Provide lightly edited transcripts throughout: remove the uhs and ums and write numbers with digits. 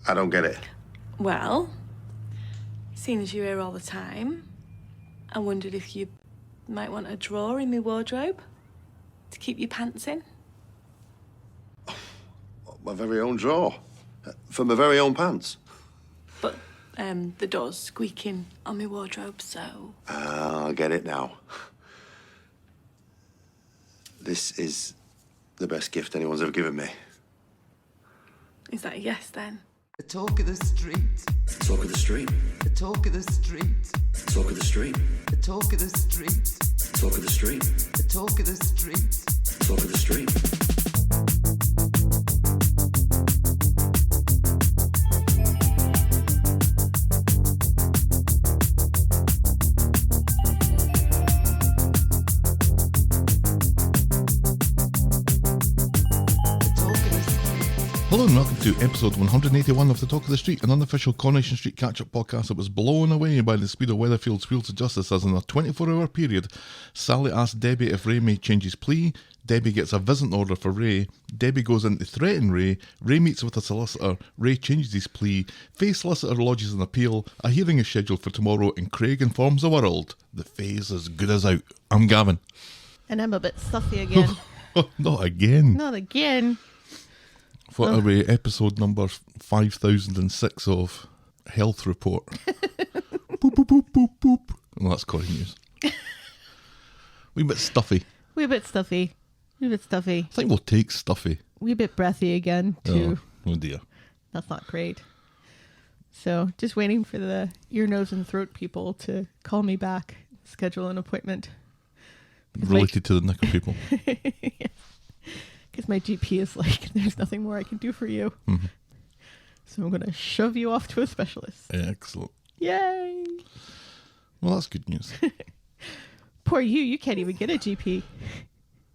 I don't get it. Well, seeing as you're here all the time, I wondered if you might want a drawer in my wardrobe to keep your pants in. My very own drawer. For my very own pants. But the door's squeaking on my wardrobe, so... I get it now. This is the best gift anyone's ever given me. Is that a yes, then? The talk of the street. Talk of the street. The talk of the street. Talk of the street. The talk of the street. Talk of the street. The talk of the street. Talk of the street. Hello and welcome to episode 181 of The Talk of the Street, an unofficial Coronation Street catch-up podcast that was blown away by the speed of Weatherfield's wheels of justice as in a 24-hour period, Sally asks Debbie if Ray may change his plea, Debbie gets a visiting order for Ray, Debbie goes in to threaten Ray meets with a solicitor, Ray changes his plea, Faye's solicitor lodges an appeal, a hearing is scheduled for tomorrow, and Craig informs the world the Faye's as good as out. I'm Gavin. And I'm a bit stuffy again. Not again. Not again. What are we, episode number 5006 of Health Report? Boop, boop, boop, boop, boop. Well, that's Corrie news. Wee bit stuffy. Wee bit stuffy. Wee bit stuffy. I think we'll take stuffy. Wee bit breathy again, too. Oh dear. That's not great. So, just waiting for the ear, nose, and throat people to call me back, schedule an appointment. Related to the knicker people. Yes. Because my GP is like, there's nothing more I can do for you. Mm-hmm. So I'm going to shove you off to a specialist. Excellent. Yay! Well, that's good news. Poor you, you can't even get a GP.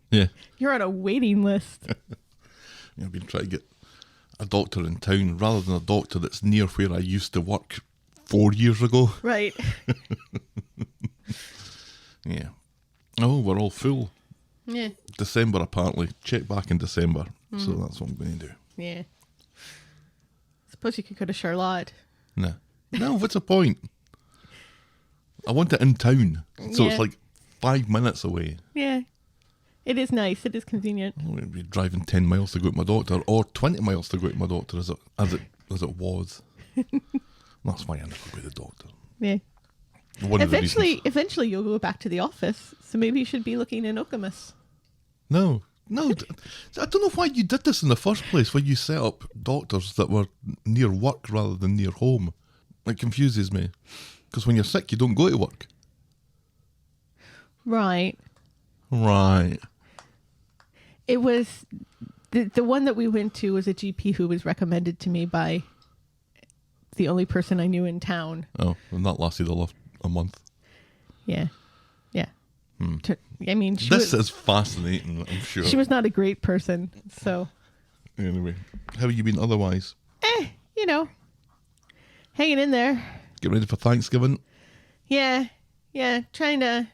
Yeah. You're on a waiting list. I've been trying to get a doctor in town rather than a doctor that's near where I used to work 4 years ago. Right. Yeah. Oh, we're all full. Yeah. December, apparently. Check back in December. So that's what I'm going to do. Yeah. Suppose you could go to Charlotte. No, what's the point? I want it in town. So Yeah. it's like 5 minutes away. Yeah. It is nice. It is convenient. I'm going to be driving 10 miles to go to my doctor, or 20 miles to go to my doctor as it was. That's why I never go to the doctor. Yeah. One of the reasons. Eventually you'll go back to the office. So maybe you should be looking in Okamus. No. I don't know why you did this in the first place, where you set up doctors that were near work rather than near home. It confuses me. Because when you're sick, you don't go to work. Right. It was... The one that we went to was a GP who was recommended to me by the only person I knew in town. Oh, and that lasted a month. Yeah. I mean, This is fascinating, I'm sure. she was not a great person, so... Anyway, how have you been otherwise? You know, hanging in there. Get ready for Thanksgiving? Yeah, trying to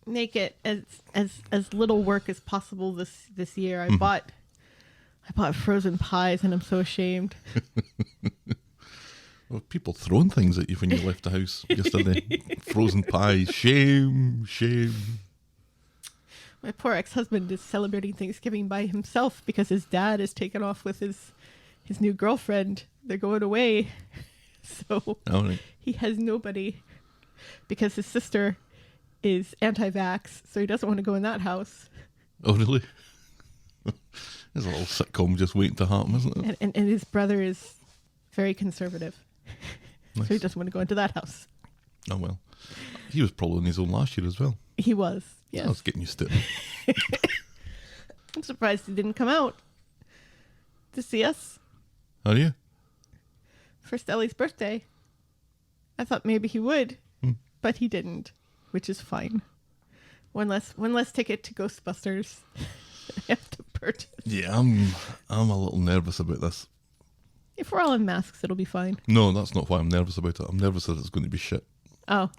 make it as little work as possible this year. I bought frozen pies, and I'm so ashamed. Well, people throwing things at you when you left the house yesterday. Frozen pies. Shame. My poor ex-husband is celebrating Thanksgiving by himself because his dad is taken off with his new girlfriend. They're going away. So He has nobody because his sister is anti-vax, so he doesn't want to go in that house. Oh, really? There's a little sitcom just waiting to happen, isn't it? And his brother is very conservative. Nice. So he doesn't want to go into that house. Oh, well. He was probably on his own last year as well. He was, yes. I was getting used to it. I'm surprised he didn't come out to see us Are you? for Stelly's birthday. I thought maybe he would, but he didn't, which is fine. One less ticket to Ghostbusters I have to purchase. Yeah, I'm a little nervous about this. If we're all in masks, it'll be fine. No, that's not why I'm nervous about it. I'm nervous that it's going to be shit. Oh.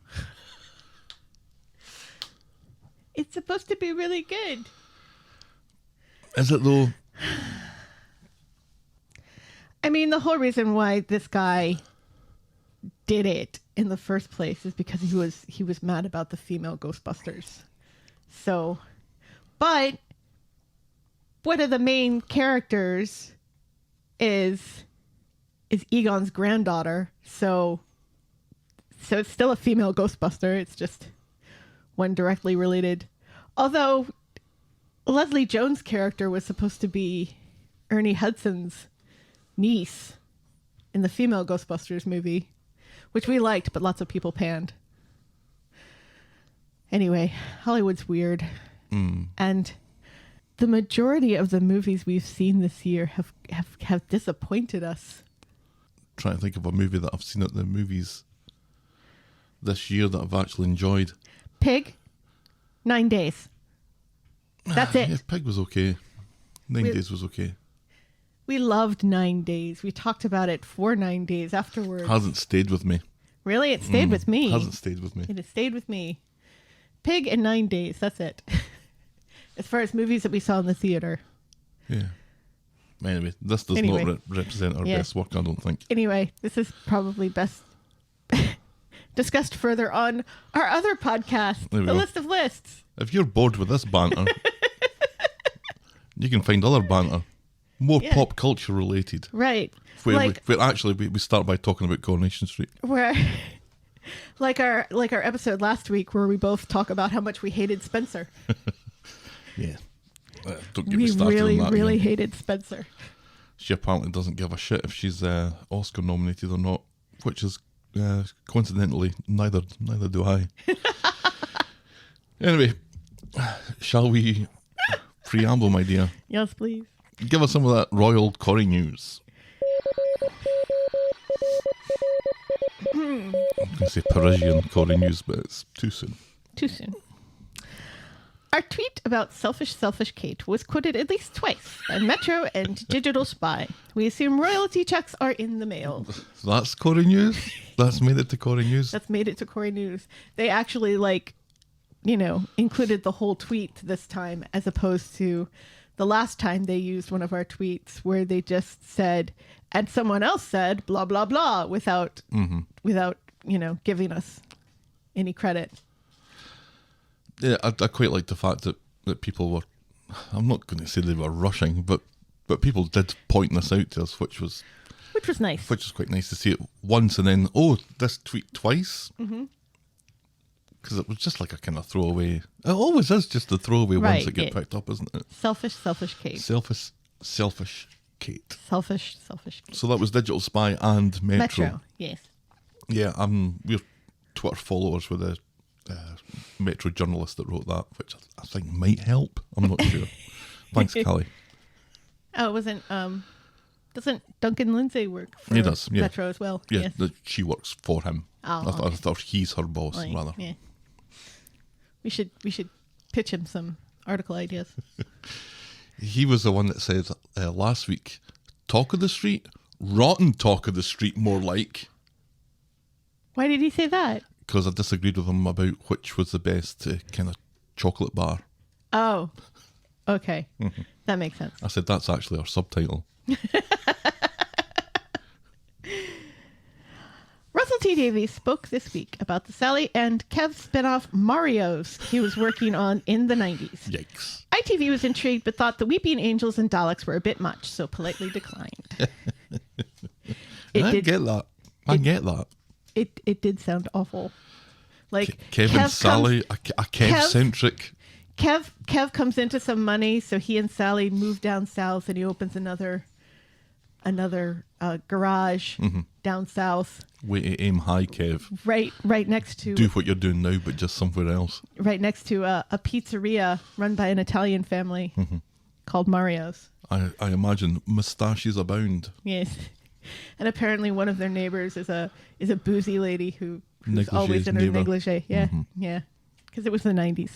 It's supposed to be really good. Is it though? I mean, the whole reason why this guy did it in the first place is because he was mad about the female Ghostbusters. So, but one of the main characters is Egon's granddaughter. So it's still a female Ghostbuster. It's just one directly related. Although Leslie Jones' character was supposed to be Ernie Hudson's niece in the female Ghostbusters movie, which we liked, but lots of people panned. Anyway, Hollywood's weird. And the majority of the movies we've seen this year have disappointed us. Trying to think of a movie that I've seen at the movies this year that I've actually enjoyed. Pig, 9 days. That's it. Yeah, Pig was okay. 9 days was okay. We loved 9 days. We talked about it for 9 days afterwards. Hasn't stayed with me. Really? It stayed with me. Hasn't stayed with me. It has stayed with me. Pig and 9 days. That's it. As far as movies that we saw in the theater. Yeah. Anyway, this does not represent our best work, I don't think. Anyway, this is probably best discussed further on our other podcast, The List of Lists. If you're bored with this banter, you can find other banter. More pop culture related. Right. Where we start by talking about Coronation Street. Where, like our episode last week where we both talk about how much we hated Spencer. Yeah. Don't get me started on that. We really hated Spencer. She apparently doesn't give a shit if she's Oscar nominated or not, which is coincidentally neither do I. Anyway, shall we preamble, my dear? Yes, please. Give us some of that royal corrie news. I'm going to say Parisian corrie news, but it's too soon. Too soon. Our tweet about selfish Kate was quoted at least twice by Metro and Digital Spy. We assume royalty checks are in the mail. That's corrie news? That's made it to corrie news? That's made it to corrie news. They actually, included the whole tweet this time, as opposed to the last time they used one of our tweets where they just said, and someone else said, blah, blah, blah, without giving us any credit. Yeah, I quite like the fact that people were, I'm not going to say they were rushing, but people did point this out to us, which was nice. Which was quite nice to see it once and then, this tweet twice. Because it was just like a kind of throwaway. It always is just a throwaway ones that get picked up, isn't it? Selfish Kate. Selfish Kate. Selfish Kate. So that was Digital Spy and Metro. Yes. Yeah, we're Twitter followers with a Metro journalist that wrote that, which I think might help. I'm not sure. Thanks, Callie. Oh, it wasn't. Doesn't Duncan Lindsay work for Metro as well? Yeah, yes. She works for him. Oh, I thought he's her boss, rather. Yeah. We should pitch him some article ideas. He was the one that said last week, talk of the street, rotten talk of the street, more like. Why did he say that? Because I disagreed with him about which was the best kind of chocolate bar. Oh, okay. That makes sense. I said, that's actually our subtitle. Russell T. Davies spoke this week about the Sally and Kev spinoff Mario's he was working on in the 90s. Yikes. ITV was intrigued but thought the Weeping Angels and Daleks were a bit much, so politely declined. I get that. It did sound awful. Like Kevin Sally, a Kev-centric. Kev comes into some money, so he and Sally move down south, and he opens another garage down south. Way to aim high, Kev. Right next to. Do what you're doing now, but just somewhere else. Right next to a pizzeria run by an Italian family called Mario's. I imagine moustaches abound. Yes. And apparently one of their neighbors is a boozy lady who's always in her negligee. Yeah, yeah. Because it was the 90s.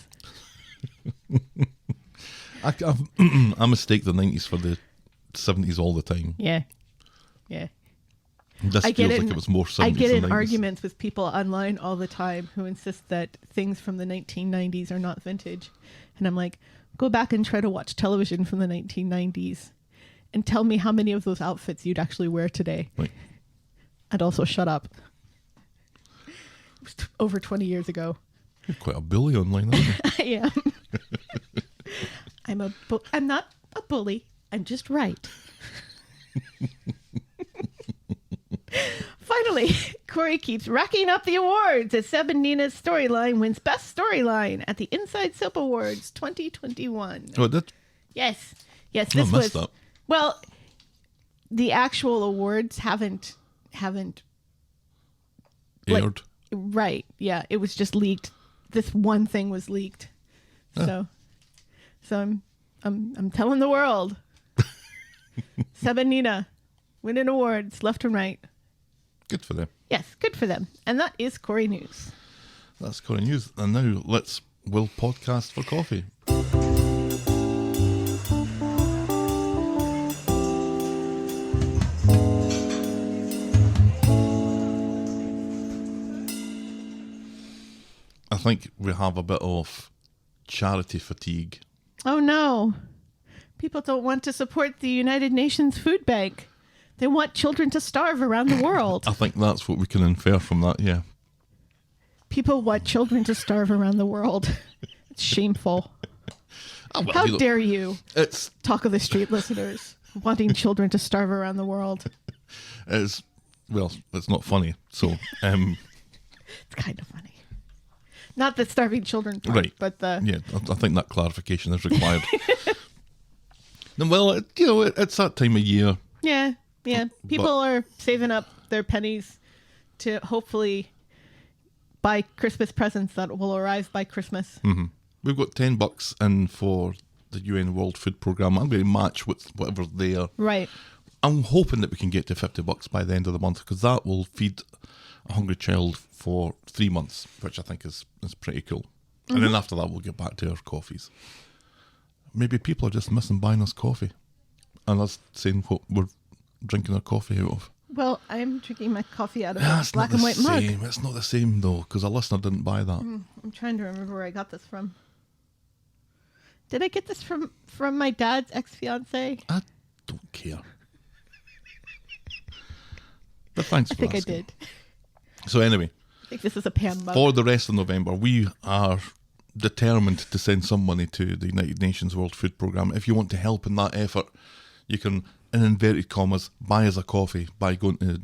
I mistake the 90s for the 70s all the time. Yeah. Yeah. This feels like it was more 70s. I get in 90s. arguments with people online all the time who insist that things from the 1990s are not vintage. And I'm like, go back and try to watch television from the 1990s and tell me how many of those outfits you'd actually wear today. Right. And also shut up. It was over 20 years ago. You're quite a bully online, aren't you? I am. I'm not a bully. I'm just right. Finally, Corrie keeps racking up the awards as Seb and Nina's storyline wins Best Storyline at the Inside Soap Awards 2021. Oh, it did? Yes. Yes, I this missed was... that. Well, the actual awards haven't Aired. Right. Yeah, it was just leaked. This one thing was leaked. Oh. So I'm telling the world. Seb and Nina winning awards left and right. Good for them. Yes, good for them. And that is Corrie News. That's Corrie News. And now we'll podcast for coffee. I think we have a bit of charity fatigue. Oh no. People don't want to support the United Nations Food Bank. They want children to starve around the world. I think that's what we can infer from that, yeah. People want children to starve around the world. It's shameful. Oh, well, How dare you, It's Talk of the Street listeners, wanting children to starve around the world. it's not funny. So It's kind of funny. Not the starving children part, right, but the... yeah. I think that clarification is required. Well, it's that time of year. Yeah. People are saving up their pennies to hopefully buy Christmas presents that will arrive by Christmas. Mm-hmm. We've got $10 in for the UN World Food Programme. I'm going to match with whatever's there. Right. I'm hoping that we can get to $50 by the end of the month, because that will feed a hungry child for 3 months, which I think is pretty cool. Mm-hmm. And then after that, we'll get back to our coffees. Maybe people are just missing buying us coffee and us saying what we're drinking our coffee out of. Well, I'm drinking my coffee out of a black and white mug. It's not the same, though, because a listener didn't buy that. I'm trying to remember where I got this from. Did I get this from my dad's ex-fiance? I don't care. But thanks for I think asking. I did. So anyway, I think this is a Pam mug. for the rest of November, we are determined to send some money to the United Nations World Food Programme. If you want to help in that effort, you can, in inverted commas, buy us a coffee by going to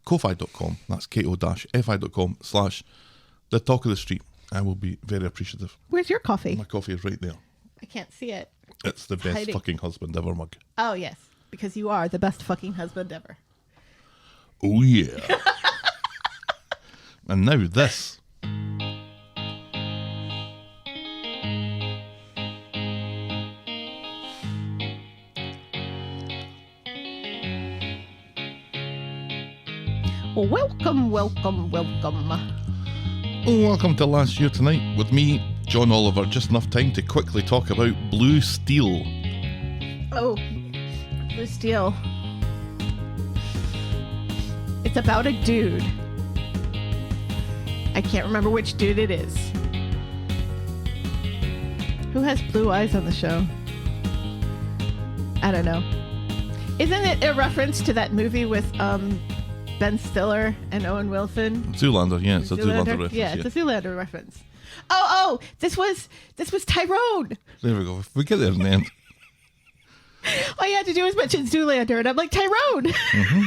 ko-fi.com. That's ko-fi.com/the talk of the street. I will be very appreciative. Where's your coffee? My coffee is right there. I can't see it. It's the best hiding. fucking husband ever mug. Oh, yes. Because you are the best fucking husband ever. Oh, yeah. And now this. Welcome. Welcome to Last Year Tonight with me, John Oliver. Just enough time to quickly talk about Blue Steel. Oh, Blue Steel. It's about a dude. I can't remember which dude it is. Who has blue eyes on the show? I don't know. Isn't it a reference to that movie with Ben Stiller and Owen Wilson? Zoolander, yeah, it's a Zoolander reference. Yeah, it's a Zoolander reference. Oh, this was Tyrone. There we go. We get there in the end. All you had to do was mention Zoolander, and I'm like, Tyrone. Mm-hmm.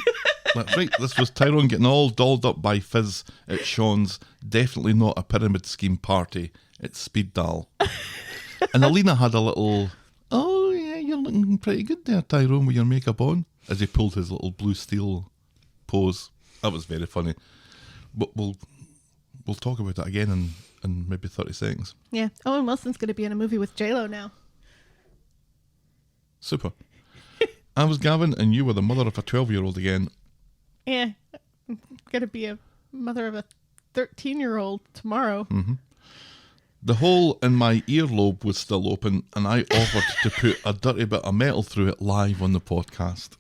That's right. This was Tyrone getting all dolled up by Fizz at Sean's definitely not a pyramid scheme party. It's speed dial. And Alina had a little, oh yeah, you're looking pretty good there, Tyrone, with your makeup on, as he pulled his little Blue Steel pose. That was very funny. But we'll talk about that again in maybe 30 seconds. Yeah. Owen Wilson's going to be in a movie with J-Lo now. Super. I was Gavin, and you were the mother of a 12-year-old again. Yeah. I'm going to be a mother of a 13-year-old tomorrow. Mm-hmm. The hole in my earlobe was still open, and I offered to put a dirty bit of metal through it live on the podcast.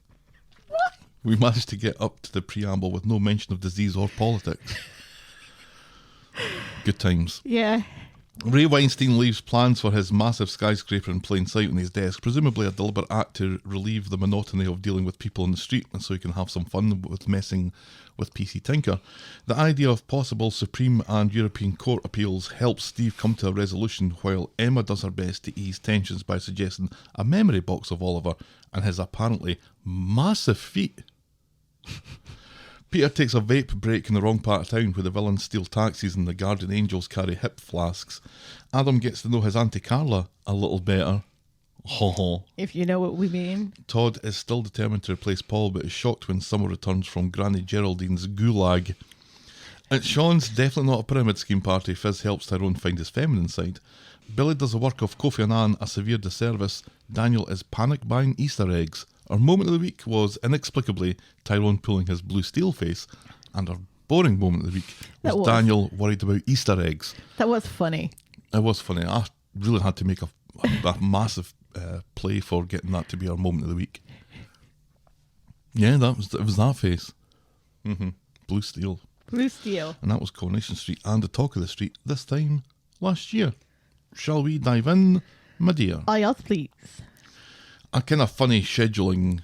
What? We managed to get up to the preamble with no mention of disease or politics. Good times. Yeah. Ray Weinstein leaves plans for his massive skyscraper in plain sight on his desk, presumably a deliberate act to relieve the monotony of dealing with people on the street and so he can have some fun with messing with PC Tinker. The idea of possible Supreme and European Court appeals helps Steve come to a resolution while Emma does her best to ease tensions by suggesting a memory box of Oliver and his apparently massive feet. Peter takes a vape break in the wrong part of town where the villains steal taxis and the guardian angels carry hip flasks. Adam gets to know his Auntie Carla a little better. If you know what we mean. Todd is still determined to replace Paul but is shocked when Summer returns from Granny Geraldine's gulag. At Sean's definitely not a pyramid scheme party, Fizz helps Tyrone find his feminine side. Billy does the work of Kofi Annan a severe disservice. Daniel is panic buying Easter eggs. Our moment of the week was, inexplicably, Tyrone pulling his blue steel face, and our boring moment of the week was Daniel worried about Easter eggs. That was funny. It was funny. I really had to make a massive play for getting that to be our moment of the week. Yeah, it was that face. Blue steel. Blue steel. And that was Coronation Street and the talk of the street this time last year. Shall we dive in, my dear? Oh, yes, please. A kind of funny scheduling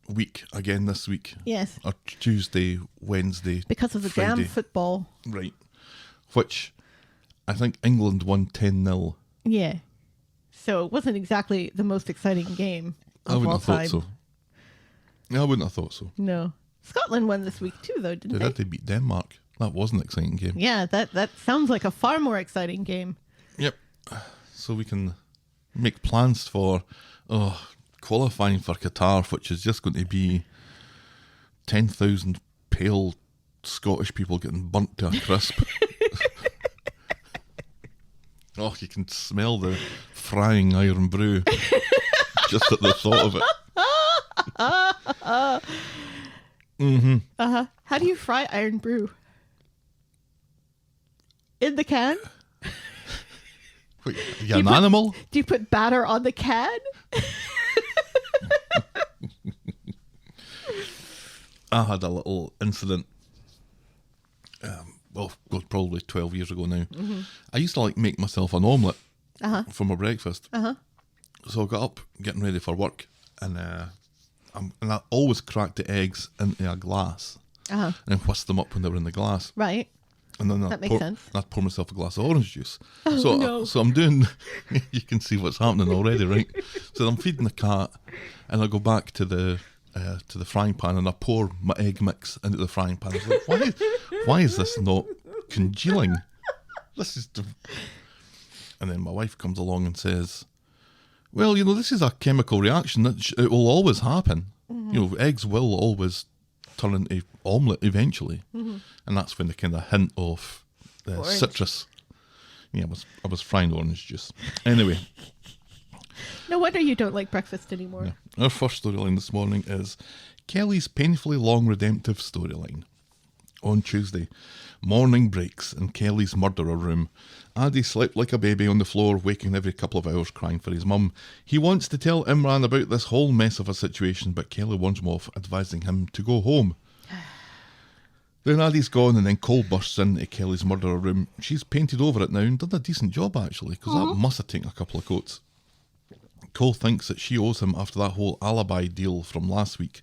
week again this week. Yes. Or Tuesday, Wednesday, because of the Friday. damn football. Right. Which I think England won 10-0. Yeah. So it wasn't exactly the most exciting game of I wouldn't all have thought time. so. Yeah, I wouldn't have thought so. No. Scotland won this week too, though, didn't They they? did. They beat Denmark. That was an exciting game. Yeah, that sounds like a far more exciting game. Yep. So we can make plans for qualifying for Qatar, which is just going to be 10,000 pale Scottish people getting burnt to a crisp. Oh, you can smell the frying iron brew just at the thought of it. How do you fry iron brew? In the can? Wait, are you an animal? Do you put batter on the can? I had a little incident, probably 12 years ago now. I used to make myself an omelette for my breakfast. So I got up, getting ready for work, and I always cracked the eggs into a glass and whisked them up when they were in the glass. Right. And then That makes sense. I'd pour myself a glass of orange juice. Oh, no. So I'm doing, you can see what's happening already, right? So I'm feeding the cat, and I go back to the frying pan, and I pour my egg mix into the frying pan. I was like, why is this not congealing? This is... And then my wife comes along and says, well, this is a chemical reaction. It will always happen. Eggs will always turn into omelette eventually. And that's when the kind of hint of citrus. Yeah, I was frying orange juice. Anyway. No wonder you don't like breakfast anymore. Yeah. Our first storyline this morning is Kelly's painfully long redemptive storyline. On Tuesday, morning breaks in Kelly's murderer room. Addy slept like a baby on the floor, waking every couple of hours crying for his mum. He wants to tell Imran about this whole mess of a situation, but Kelly warns him off, advising him to go home. Then Addy's gone, and then Cole bursts into Kelly's murderer room. She's painted over it now and done a decent job, actually, because that must have taken a couple of coats. Cole thinks that she owes him after that whole alibi deal from last week.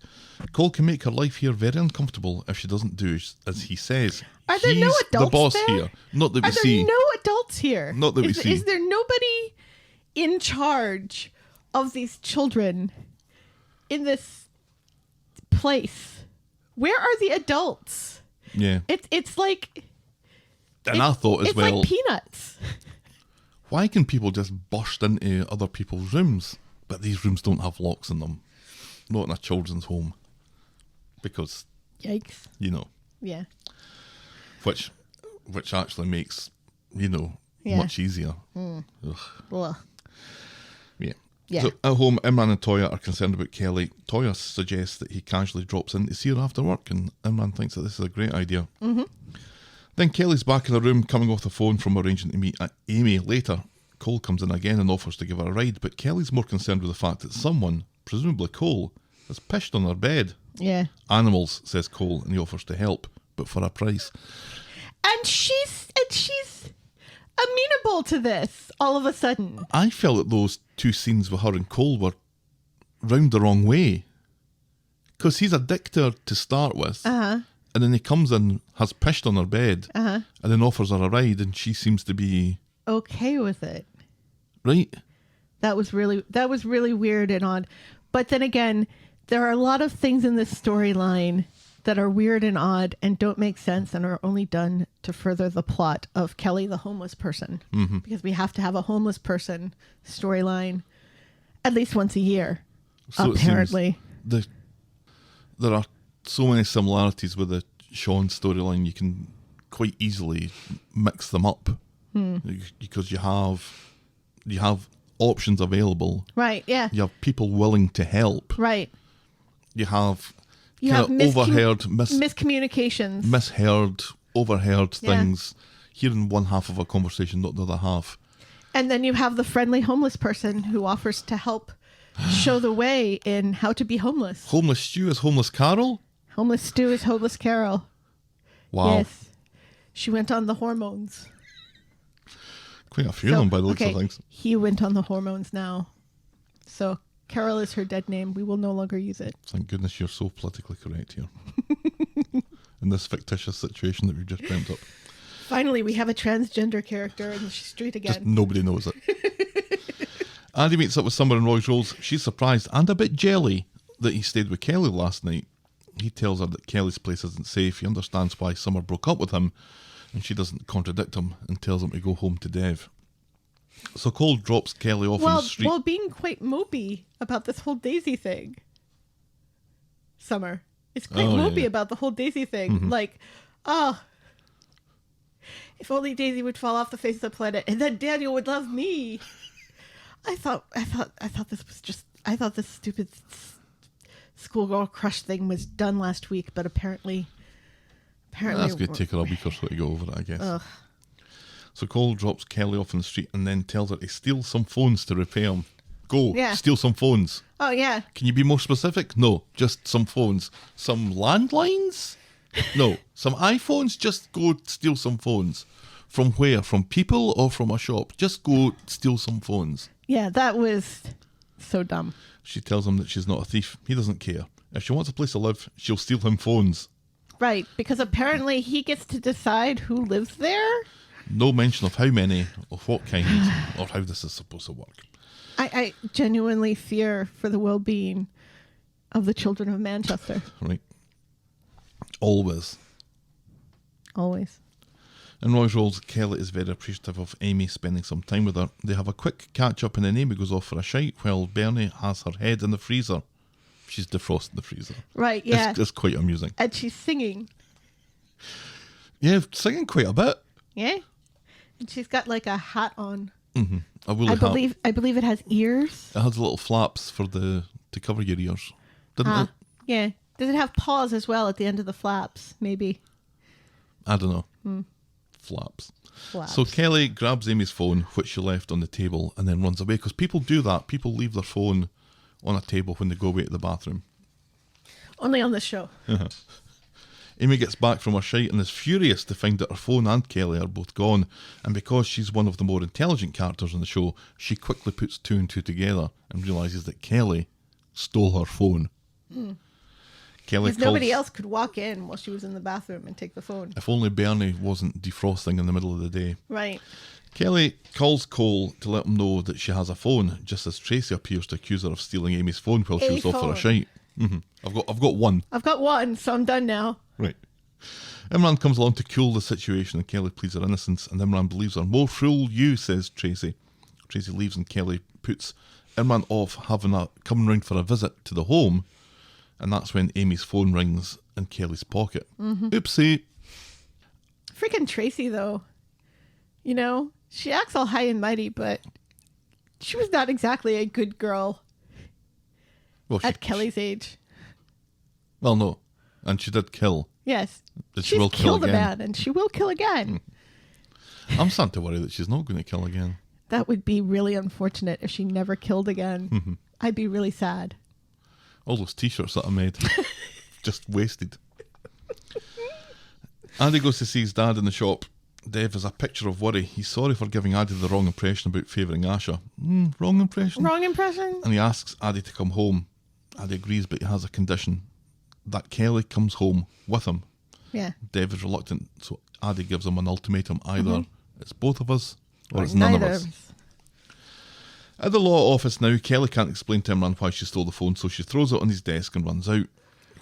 Cole can make her life here very uncomfortable if she doesn't do as he says. Are there no adults the boss there? here. Not that we Are there see. no adults here? Not that we see. Is there nobody in charge of these children in this place? Where are the adults? Yeah. It's like... And I thought as well... It's like Peanuts. Why can people just burst into other people's rooms, but these rooms don't have locks in them? Not in a children's home. Because... Yikes. Yeah. Which actually makes, Yeah. much easier. Ugh. Yeah. Yeah. So at home, Imran and Toya are concerned about Kelly. Toya suggests that he casually drops in to see her after work, and Imran thinks that this is a great idea. Then Kelly's back in the room, coming off the phone from arranging to meet Amy later. Cole comes in again and offers to give her a ride, but Kelly's more concerned with the fact that someone, presumably Cole, has pissed on her bed. Yeah. Animals, says Cole, and he offers to help, but for a price. And she's amenable to this all of a sudden. I felt that those two scenes with her and Cole were round the wrong way. Because he's a dick to her to start with. Uh-huh. And then he comes in, has pissed on her bed, Uh-huh. and then offers her a ride, and she seems to be... Okay with it. Right? That was really weird and odd. But then again, there are a lot of things in this storyline that are weird and odd and don't make sense and are only done to further the plot of Kelly, the homeless person. Mm-hmm. Because we have to have a homeless person storyline at least once a year, So apparently. There are so many similarities with the Sean storyline, you can quite easily mix them up. Because you have options available. Right, yeah. You have people willing to help. Right. You have miscommunications. overheard Yeah. things, hearing one half of a conversation, not the other half. And then you have the friendly homeless person who offers to help show the way in how to be homeless. Homeless Stew is Homeless Carol? Homeless Stew is homeless Carol. Wow. Yes. She went on the hormones. Quite a few of them by the looks of things. He went on the hormones now. So Carol is her dead name. We will no longer use it. Thank goodness you're so politically correct here. In this fictitious situation that we've just dreamt up. Finally, we have a transgender character in the street again. Just nobody knows it. Andy meets up with Summer in Roy's Rolls. She's surprised and a bit jelly that he stayed with Kelly last night. He tells her that Kelly's place isn't safe. He understands why Summer broke up with him, and she doesn't contradict him and tells him to go home to Dev. So Cole drops Kelly off on the street. Well, being quite mopey about this whole Daisy thing. Summer. It's quite mopey about the whole Daisy thing. Mm-hmm. Like, if only Daisy would fall off the face of the planet and then Daniel would love me. I thought this stupid schoolgirl crush thing was done last week, but apparently That's going to take her a week or so to go over it, I guess. Ugh. So Cole drops Kelly off in the street and then tells her to steal some phones to repair them. Go, steal some phones. Oh, yeah. Can you be more specific? No, just some phones. Some landlines? No, some iPhones? Just go steal some phones. From where? From people or from a shop? Just go steal some phones. Yeah, that was so dumb. She tells him that she's not a thief. He doesn't care. If she wants a place to live, she'll steal him phones. Right, because apparently he gets to decide who lives there. No mention of how many, of what kind, or how this is supposed to work. I genuinely fear for the well-being of the children of Manchester. Right. Always. Always. In Roy's Rolls, Kelly is very appreciative of Amy spending some time with her. They have a quick catch-up and then Amy goes off for a shite while Bernie has her head in the freezer. She's defrosting the freezer. Right, yeah. It's quite amusing. And she's singing. Yeah, singing quite a bit. Yeah. And she's got like a hat on. Mm-hmm. I believe it has ears. It has little flaps to cover your ears. Didn't it? Yeah. Does it have paws as well at the end of the flaps? Maybe. I don't know. Flaps. So Kelly grabs Amy's phone, which she left on the table, and then runs away. Because people do that. People leave their phone on a table when they go away to the bathroom. Only on this show. Amy gets back from her shite and is furious to find that her phone and Kelly are both gone. And because she's one of the more intelligent characters in the show, she quickly puts two and two together and realises that Kelly stole her phone. Because nobody else could walk in while she was in the bathroom and take the phone. If only Bernie wasn't defrosting in the middle of the day. Right. Kelly calls Cole to let him know that she has a phone, just as Tracy appears to accuse her of stealing Amy's phone while she was off for a shite. I've got one. I've got one, so I'm done now. Right. Imran comes along to cool the situation and Kelly pleads her innocence and Imran believes her. More fool you, says Tracy. Tracy leaves and Kelly puts Imran off coming round for a visit to the home, and that's when Amy's phone rings in Kelly's pocket. Oopsie. Freaking Tracy, though. You know, she acts all high and mighty, but she was not exactly a good girl at Kelly's age. Well, no. And she did kill. Yes. She will kill again. A man, and she will kill again. I'm starting to worry that she's not going to kill again. That would be really unfortunate if she never killed again. I'd be really sad. All those t-shirts that I made. Just wasted. Andy goes to see his dad in the shop. Dev is a picture of worry. He's sorry for giving Addy the wrong impression about favouring Asha. Wrong impression? Wrong impression? And he asks Addy to come home. Addy agrees, but he has a condition. That Kelly comes home with him. Yeah. Dev is reluctant, so Addy gives him an ultimatum. Either it's both of us, or it's none of us. At the law office now, Kelly can't explain to Imran why she stole the phone, so she throws it on his desk and runs out,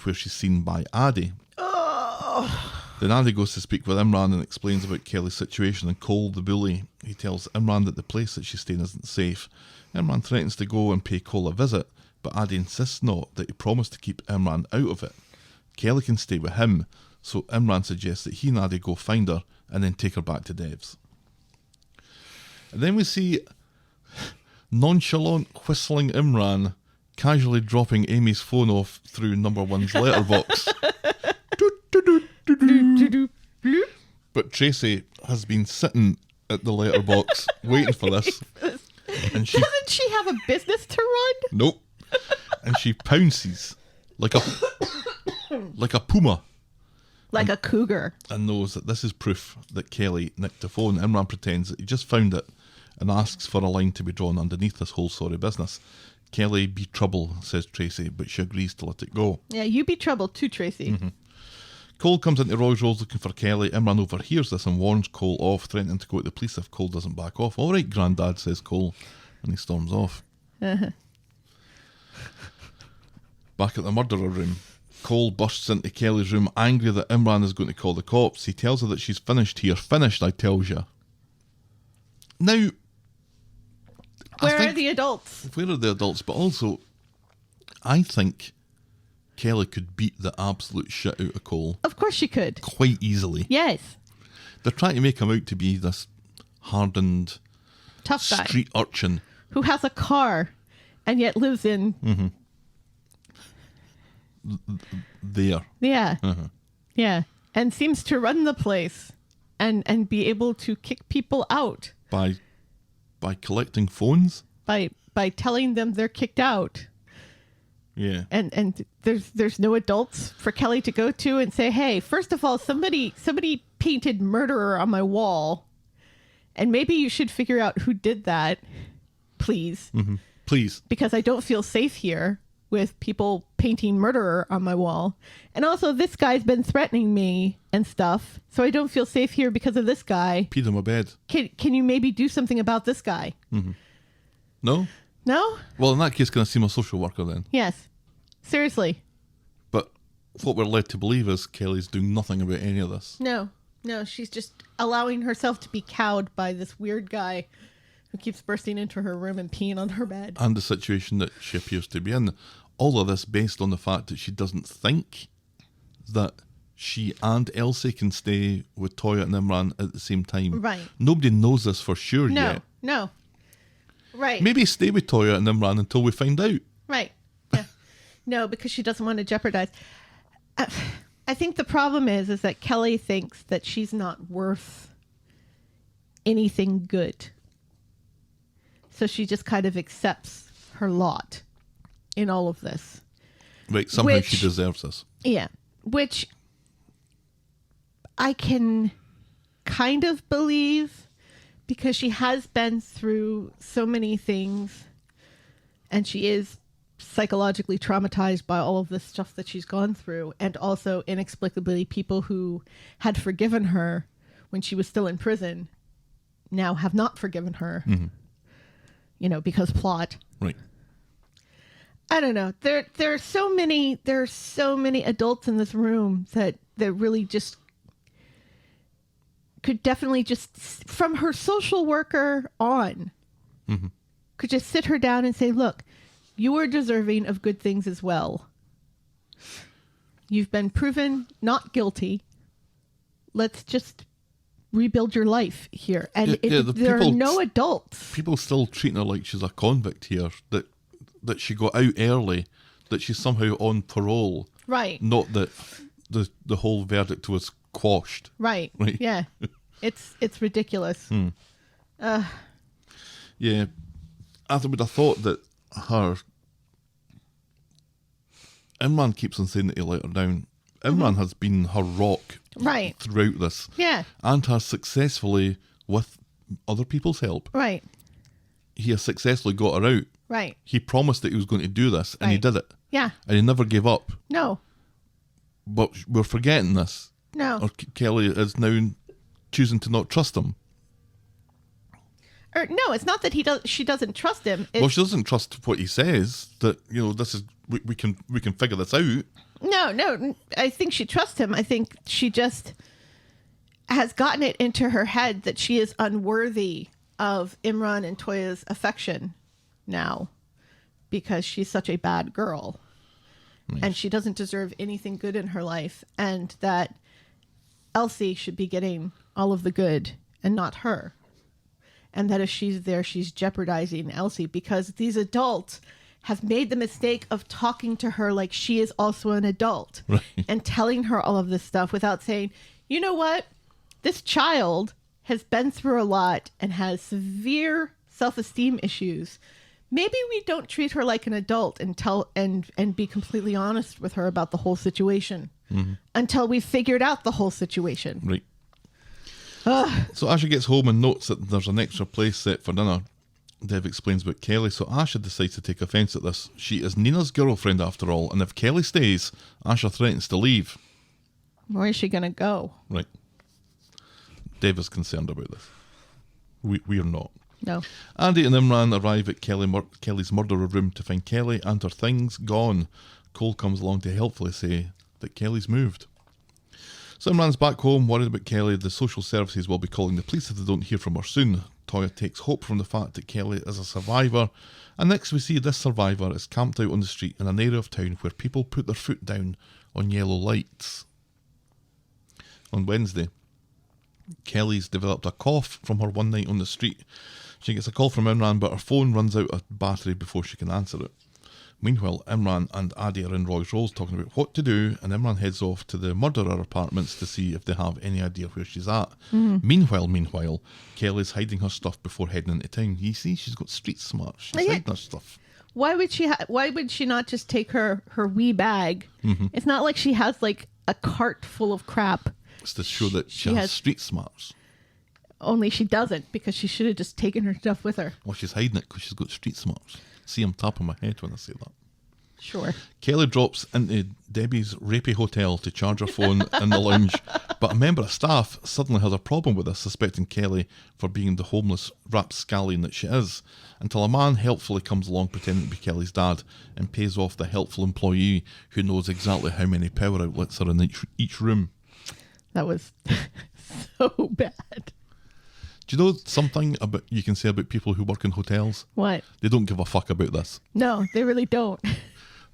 where she's seen by Addy. Then Addy goes to speak with Imran and explains about Kelly's situation, and Cole, the bully, he tells Imran that the place that she's staying isn't safe. Imran threatens to go and pay Cole a visit, but Addy insists not, that he promised to keep Imran out of it. Kelly can stay with him, so Imran suggests that he and Addy go find her and then take her back to Dev's. And then we see nonchalant whistling Imran casually dropping Amy's phone off through number one's letterbox. But Tracy has been sitting at the letterbox waiting for this. And she doesn't she have a business to run? Nope. And she pounces like a puma. Like a cougar. And knows that this is proof that Kelly nicked the phone. Imran pretends that he just found it and asks for a line to be drawn underneath this whole sorry business. Kelly be trouble, says Tracy, but she agrees to let it go. Yeah, you be trouble too, Tracy. Cole comes into Roy's Rolls looking for Kelly. Imran overhears this and warns Cole off, threatening to go to the police if Cole doesn't back off. All right, Grandad, says Cole, and he storms off. Back at the murderer room, Cole bursts into Kelly's room, angry that Imran is going to call the cops. He tells her that she's finished here. Finished, I tells you. Now, where are the adults? Where are the adults? But also, I think Kelly could beat the absolute shit out of Cole. Of course she could. Quite easily. Yes. They're trying to make him out to be this hardened, tough guy, street urchin who has a car and yet lives in there. Yeah. Yeah. And seems to run the place and be able to kick people out. By collecting phones? By telling them they're kicked out. Yeah. And there's no adults for Kelly to go to and say, hey, first of all, somebody painted murderer on my wall. And maybe you should figure out who did that. Please. Please. Because I don't feel safe here with people painting murderer on my wall. And also this guy's been threatening me and stuff. So I don't feel safe here because of this guy. Peed in my bed. Can you maybe do something about this guy? No? No? Well, in that case, can I see my social worker then? Yes. Seriously. But what we're led to believe is Kelly's doing nothing about any of this. No, she's just allowing herself to be cowed by this weird guy who keeps bursting into her room and peeing on her bed. And the situation that she appears to be in. All of this based on the fact that she doesn't think that she and Elsie can stay with Toya and Imran at the same time. Right. Nobody knows this for sure yet. No. Right. Maybe stay with Toya and Imran until we find out. Right. Yeah. No, because she doesn't want to jeopardize. I think the problem is that Kelly thinks that she's not worth anything good. So she just kind of accepts her lot in all of this. Right, somehow she deserves this. Yeah, which I can kind of believe because she has been through so many things and she is psychologically traumatized by all of this stuff that she's gone through, and also inexplicably people who had forgiven her when she was still in prison now have not forgiven her. Because plot. Right. I don't know. There are so many adults in this room that really just could definitely just, from her social worker on, could just sit her down and say, look, you are deserving of good things as well. You've been proven not guilty. Let's just rebuild your life here. And there are no adults. People still treating her like she's a convict here, that she got out early, that she's somehow on parole. Right. Not that the whole verdict was quashed. Right. Yeah. It's ridiculous. Yeah. I would have thought that Imran keeps on saying that he let her down. Imran has been her rock Right. throughout this. Yeah. And has successfully, with other people's help, Right. he has successfully got her out. Right. He promised that he was going to do this, and he Right. did it. Yeah. And he never gave up. No. But we're forgetting this. No. Or Kelly is now choosing to not trust him. Or no, it's not that she doesn't trust him. Well, she doesn't trust what he says. That this is we can figure this out. No. I think she trusts him. I think she just has gotten it into her head that she is unworthy of Imran and Toya's affection now because she's such a bad girl. Nice. And she doesn't deserve anything good in her life, and that Elsie should be getting all of the good and not her. And that if she's there, she's jeopardizing Elsie because these adults have made the mistake of talking to her like she is also an adult Right. and telling her all of this stuff without saying, you know what? This child has been through a lot and has severe self-esteem issues. Maybe we don't treat her like an adult and be completely honest with her about the whole situation until we've figured out the whole situation. Right. So Asha gets home and notes that there's an extra place set for dinner. Dev explains about Kelly, so Asha decides to take offence at this. She is Nina's girlfriend after all, and if Kelly stays, Asha threatens to leave. Where is she going to go? Right. Dev is concerned about this. We're not. No. Andy and Imran arrive at Kelly's murderer room to find Kelly and her things gone. Cole comes along to helpfully say that Kelly's moved. So Imran's back home, worried about Kelly. The social services will be calling the police if they don't hear from her soon. Toya takes hope from the fact that Kelly is a survivor. And next we see this survivor is camped out on the street in an area of town where people put their foot down on yellow lights. On Wednesday, Kelly's developed a cough from her one night on the street. She gets a call from Imran, but her phone runs out of battery before she can answer it. Meanwhile, Imran and Adi are in Roy's Rolls talking about what to do, and Imran heads off to the murderer apartments to see if they have any idea where she's at. Meanwhile, Kelly's hiding her stuff before heading into town. You see, she's got street smart. She's hiding her stuff. Why would she not just take her wee bag? It's not like she has like a cart full of crap. It's to show that she has street smarts. Only she doesn't, because she should have just taken her stuff with her. Well, she's hiding it because she's got street smarts. See, I'm tapping my head when I say that. Sure. Kelly drops into Debbie's rapey hotel to charge her phone in the lounge, but a member of staff suddenly has a problem with this, suspecting Kelly for being the homeless rapscallion that she is, until a man helpfully comes along pretending to be Kelly's dad and pays off the helpful employee who knows exactly how many power outlets are in each room. That was so bad. Do you know something about you can say about people who work in hotels? What? They don't give a fuck about this. No, they really don't.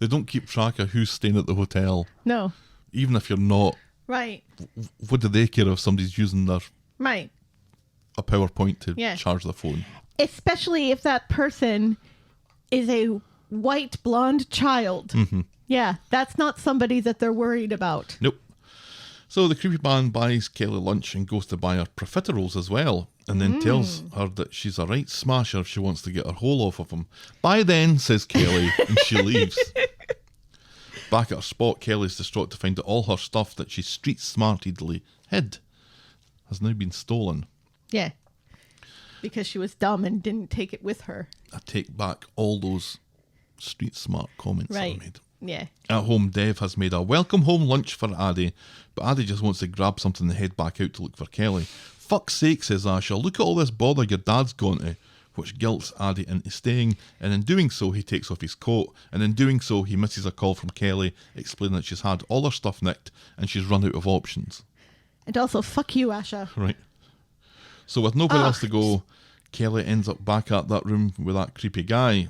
They don't keep track of who's staying at the hotel. No. Even if you're not. Right. What do they care if somebody's using a PowerPoint to charge their phone? Especially if that person is a white blonde child. Mm-hmm. Yeah, that's not somebody that they're worried about. Nope. So the creepy man buys Kelly lunch and goes to buy her profiteroles as well, and then tells her that she's a right smasher if she wants to get her hole off of him. Bye then, says Kelly, and she leaves. Back at her spot, Kelly's distraught to find that all her stuff that she street-smartedly hid has now been stolen. Yeah. Because she was dumb and didn't take it with her. I take back all those street-smart comments that I made. Yeah. At home, Dev has made a welcome home lunch for Addy, but Addy just wants to grab something and head back out to look for Kelly. Fuck's sake, says Asha, look at all this bother your dad's gone to, which guilts Addy into staying, and in doing so he takes off his coat, and in doing so he misses a call from Kelly explaining that she's had all her stuff nicked and she's run out of options. And also, fuck you, Asha. Right. So with nowhere else to go, Kelly ends up back at that room with that creepy guy.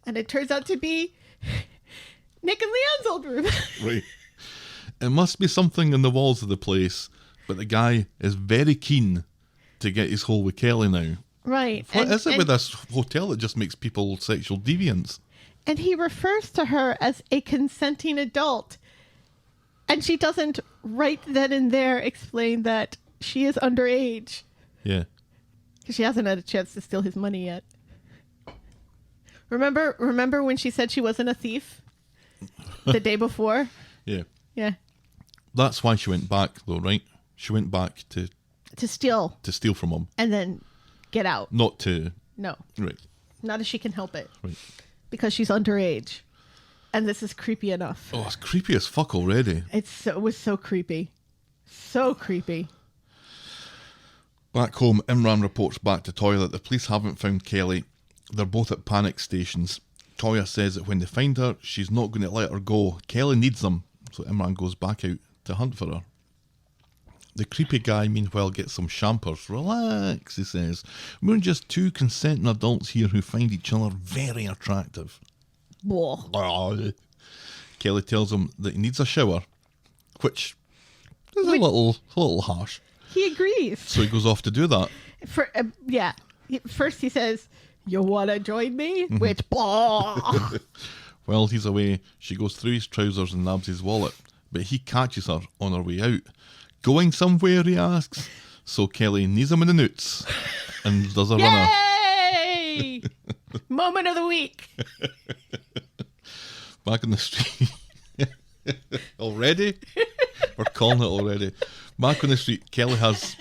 And it turns out to be Nick and Leanne's old room. Right. It must be something in the walls of the place, but the guy is very keen to get his hole with Kelly now. Right. What is it with this hotel that just makes people sexual deviants? And he refers to her as a consenting adult. And she doesn't right then and there explain that she is underage. Yeah. Because she hasn't had a chance to steal his money yet. Remember when she said she wasn't a thief? The day before? Yeah. Yeah. That's why she went back, though, right? She went back to steal from him. and then get out. Not to... No. Right. Not if she can help it. Right. Because she's underage. And this is creepy enough. Oh, it's creepy as fuck already. It was so creepy. So creepy. Back home, Imran reports back to Toya that the police haven't found Kelly. They're both at panic stations. Toya says that when they find her, she's not going to let her go. Kelly needs them. So Imran goes back out to hunt for her. The creepy guy, meanwhile, gets some champers. Relax, he says. We're just two consenting adults here who find each other very attractive. Whoa. Kelly tells him that he needs a shower, which is a little harsh. He agrees. So he goes off to do that. Yeah. First he says, "You want to join me?" Which, blah. While he's away, she goes through his trousers and nabs his wallet, but he catches her on her way out. Going somewhere, he asks. So Kelly knees him in the newts and does a runner. Yay! Moment of the week. Back in the street. Already? We're calling it already. Back on the street, Kelly has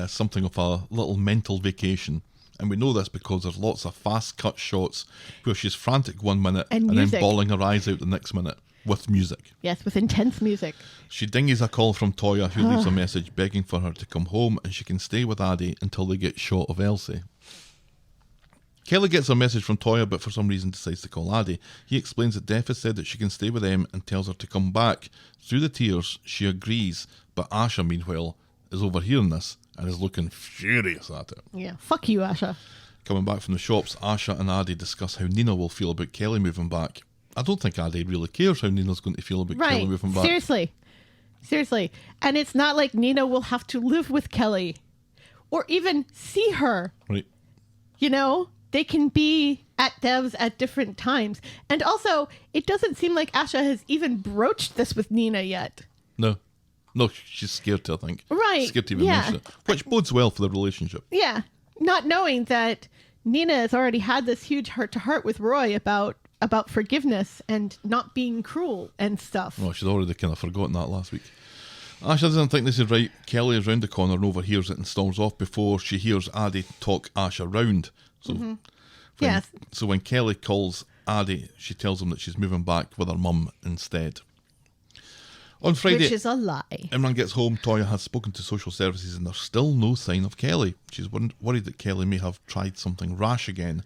something of a little mental vacation. And we know this because there's lots of fast cut shots where she's frantic 1 minute and then bawling her eyes out the next minute with music. Yes, with intense music. She dingies a call from Toya, who leaves a message begging for her to come home and she can stay with Addie until they get shot of Elsie. Kelly gets a message from Toya, but for some reason decides to call Addie. He explains that Def has said that she can stay with them and tells her to come back. Through the tears, she agrees, but Asha, meanwhile, is overhearing this and is looking furious at it. Yeah, fuck you, Asha. Coming back from the shops, Asha and Addie discuss how Nina will feel about Kelly moving back. I don't think Addie really cares how Nina's going to feel about Kelly moving back. Seriously. And it's not like Nina will have to live with Kelly or even see her. Right. You know? They can be at Dev's at different times. And also, it doesn't seem like Asha has even broached this with Nina yet. No, she's scared to, I think. Right. Scared to even mention it. Which bodes well for the relationship. Yeah. Not knowing that Nina has already had this huge heart-to-heart with Roy about forgiveness and not being cruel and stuff. Well, she's already kind of forgotten that last week. Asha doesn't think this is right. Kelly is round the corner and overhears it and storms off before she hears Addie talk Asha round. So, So when Kelly calls Addie, she tells him that she's moving back with her mum instead. On Friday, which is a lie. Imran gets home. Toya has spoken to social services and there's still no sign of Kelly. She's worried that Kelly may have tried something rash again.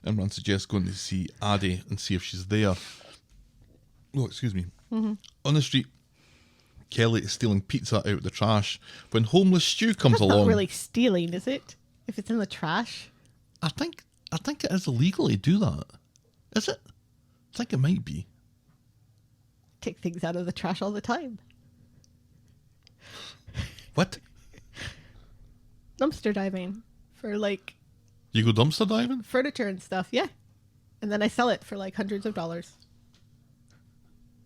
Imran suggests going to see Addie and see if she's there. Oh, excuse me. On the street, Kelly is stealing pizza out of the trash when homeless Stu comes along. That's not really stealing, is it? If it's in the trash? I think it is illegal to do that. Is it? I think it might be. Take things out of the trash all the time. What? Dumpster diving for like... You go dumpster diving? Furniture and stuff, yeah. And then I sell it for like hundreds of dollars.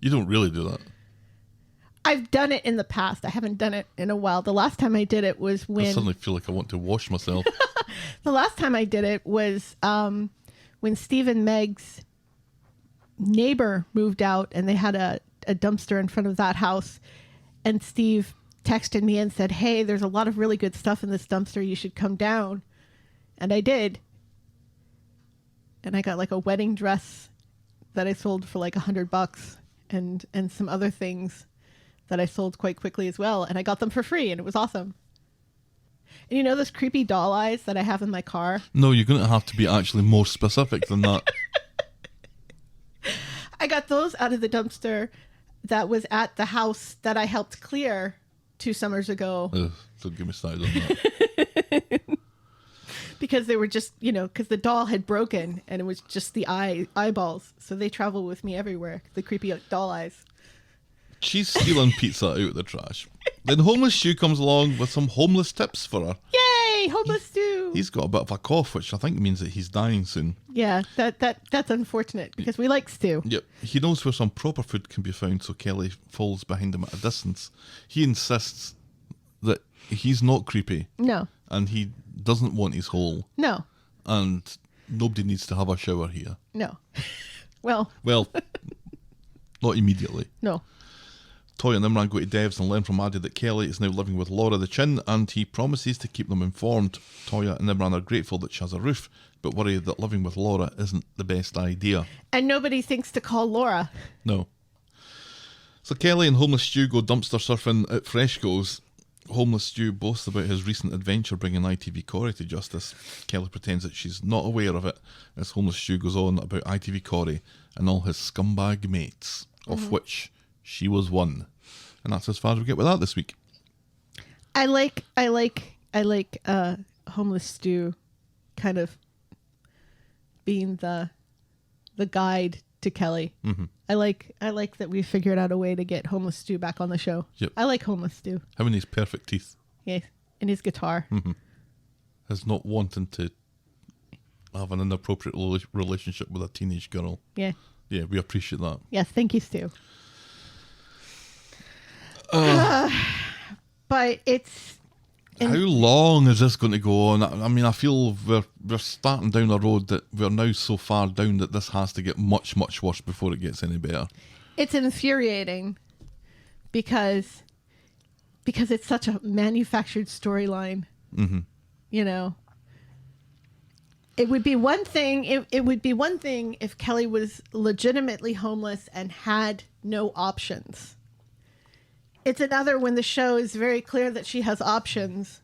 You don't really do that. I've done it in the past. I haven't done it in a while. The last time I did it was when... I suddenly feel like I want to wash myself. The last time I did it was when Steve and Meg's neighbor moved out and they had a dumpster in front of that house. And Steve texted me and said, "Hey, there's a lot of really good stuff in this dumpster. You should come down." And I did. And I got like a wedding dress that I sold for like $100 and some other things that I sold quite quickly as well. And I got them for free and it was awesome. And you know those creepy doll eyes that I have in my car? No, you're going to have to be actually more specific than that. I got those out of the dumpster that was at the house that I helped clear 2 summers ago. Ugh, don't get me started on that. Because they were just, because the doll had broken and it was just the eyeballs. So they travel with me everywhere, the creepy doll eyes. She's stealing pizza out of the trash. Then homeless Stu comes along with some homeless tips for her. Yay, homeless Stu! He's got a bit of a cough, which I think means that he's dying soon. Yeah, that's unfortunate because we like Stu. Yep, he knows where some proper food can be found, so Kelly falls behind him at a distance. He insists that he's not creepy. No. And he doesn't want his hole. No. And nobody needs to have a shower here. No. Well, not immediately. No. Toya and Imran go to Dev's and learn from Addy that Kelly is now living with Laura the Chin, and he promises to keep them informed. Toya and Imran are grateful that she has a roof, but worry that living with Laura isn't the best idea. And nobody thinks to call Laura. No. So Kelly and Homeless Stu go dumpster surfing at Freshco's. Homeless Stu boasts about his recent adventure bringing ITV Corrie to justice. Kelly pretends that she's not aware of it as Homeless Stu goes on about ITV Corrie and all his scumbag mates, of which she was one. And that's as far as we get with that this week. I like Homeless Stu kind of being the guide to Kelly. Mm-hmm. I like that we figured out a way to get Homeless Stu back on the show. Yep. I like Homeless Stu. Having his perfect teeth. Yes, and his guitar. Mm-hmm. His not wanting to have an inappropriate relationship with a teenage girl. Yeah. Yeah, we appreciate that. Yes, thank you, Stu. But it's... How long is this going to go on? I mean, I feel we're starting down a road that we're now so far down that this has to get much, much worse before it gets any better. It's infuriating because it's such a manufactured storyline. Mm-hmm. You know, it would be one thing. It would be one thing if Kelly was legitimately homeless and had no options. It's another when the show is very clear that she has options,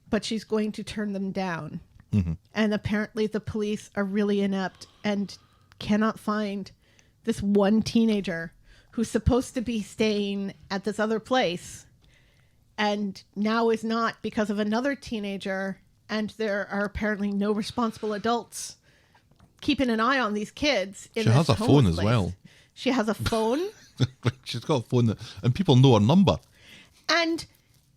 but she's going to turn them down. Mm-hmm. And apparently the police are really inept and cannot find this one teenager who's supposed to be staying at this other place and now is not because of another teenager, and there are apparently no responsible adults keeping an eye on these kids. She has a phone as well. She has a phone. She's got a phone and people know her number. And